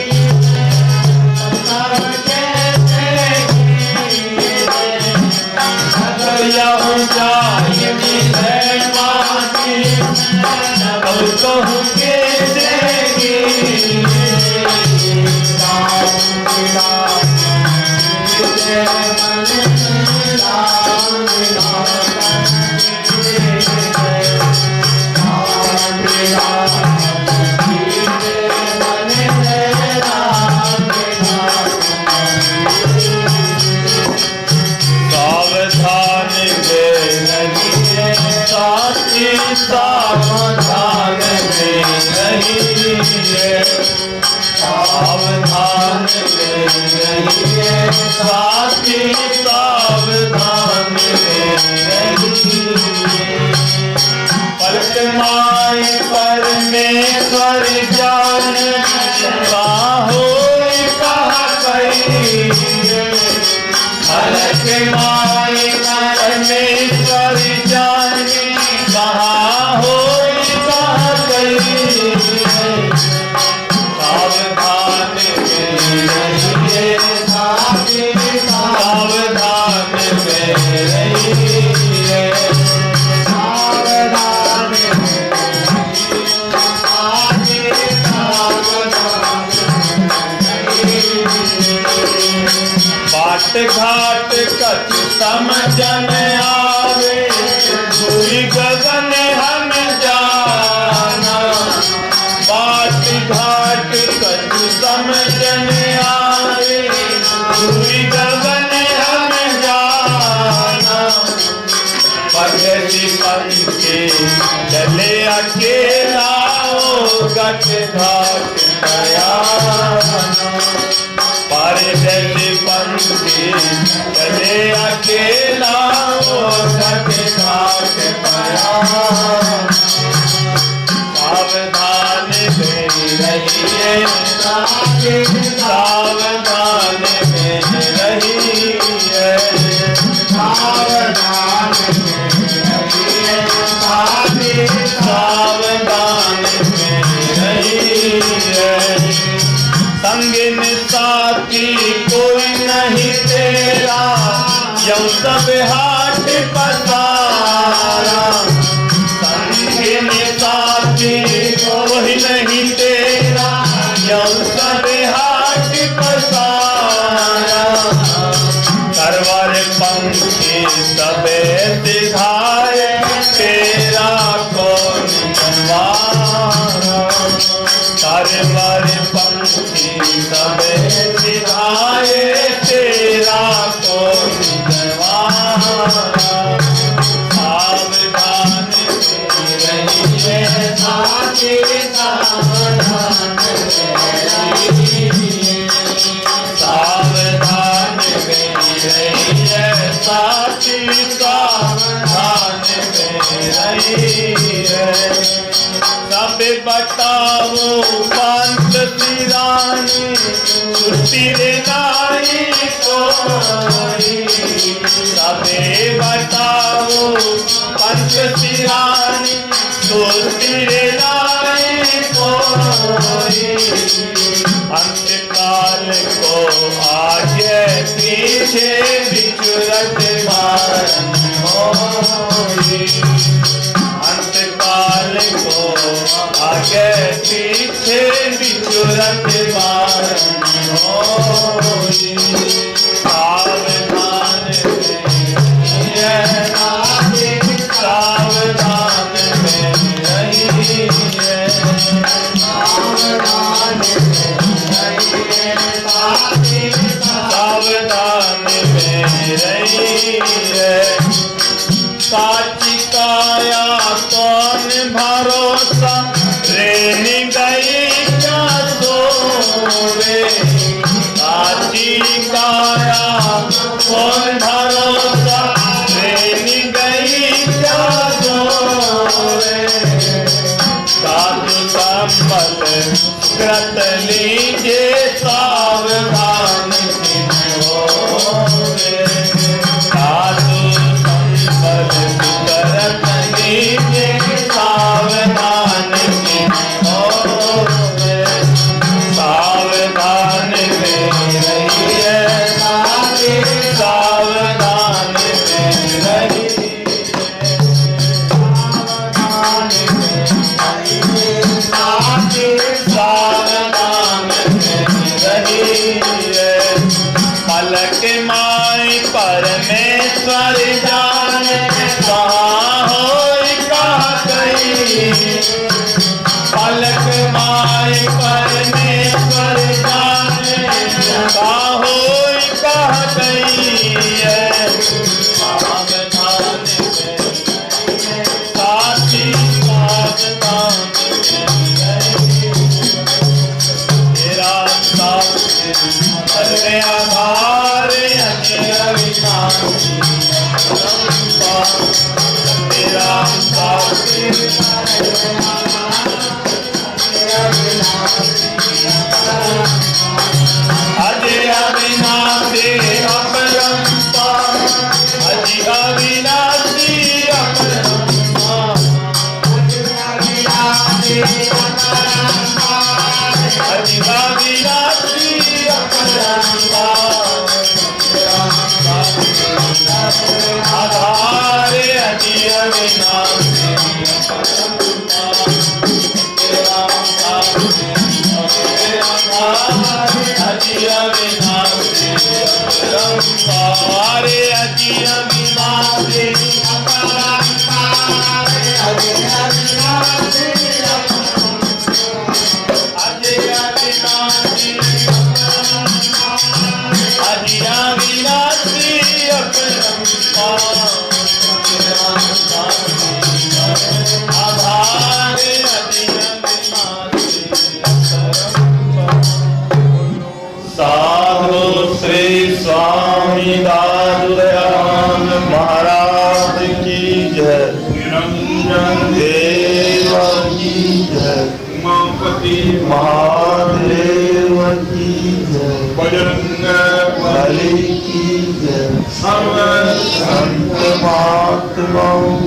सावधान में रहिए, सावधान में रहिए, साथी सावधान में रहिए। पलक माई परमेश्वर जान बाहो कहा कहिए, पलक माई परमेश्वर जान कहा हो कहा कहिए। सावधान में रहिए, सावधान में रहिए, बाट घाट कछ समझन आवे, धूरी गगन हम जाना। बाट घाट कछ समझन आवे, धूरी गगन हम जाना। पगली पंखे चले अकेला गठ घाट गया, परदेसी पंछी चले अकेला गठ घाट गया। सावधान में रहिए, सावधान में रहिए, सावधान में रहिए। संगिन साथी कोई नहीं तेरा, यौ सब हाथ पसारा। संगिन साथी कोई नहीं तेरा, यौ सब हाथ पसारा। सरवर पंखी सबे सिधाए, तेरा कौन बनवारा। सरवर पंखी सबे सिधाए, तेरा कौन बनवारा। सावधान में रहिए, साथी सावधान में रहिए, सावधान में रहिए, साथी सावधान में रहिए। सब बताओ पंत सिरानी, छुट्टी रे नाई कोई। सबे बताओ पंत सिरानी, छुट्टी रे नाई कोई। अंतकाल को आगे पीछे बिचरत मारन होई। अंतकाल को आगे पीछे बिचरत मारन होई। सावधान में रहिए, सावधान में रहिए, सावधान में रहिए, सावधान में रहिए। साची काया कौन भरोसा, रेनी गई क्या सोवे। साची काया कौन भरोसा, रेनी गई क्या सोवे। साधु संबल व्रत लीजे, सावधान होवे। साधु संबल व्रत लीजे, सावधान होवे। सावधान में रहिए, सावधान में रहिए, सावधान में रहिए। पलक माई परमेश्वर जान, कहाँ होई कहा कही। पलक माई परमेश्वर जान, कहाँ होई कहा कही। सावधान में साथी अजय अविनाशी अपरंपार, अजय अविनाशी अपरंपार, अजय अविनाशी अपरंपार, आधारे अजय अविनाशी अजय अविनाशी अपरंपार, अजय अविनाशी अपरंपार, अजय अविनाशी अजय अविनाशी अजय अविनाशी अपरंपार, आधार अजय अविनाशी साधु श्री स्वामी दादुदयाल महाराज की जय, निरंजन देव की जय, उमापति महादेव की जय, बजरंग बली की जय, सर्व संत महात्माओं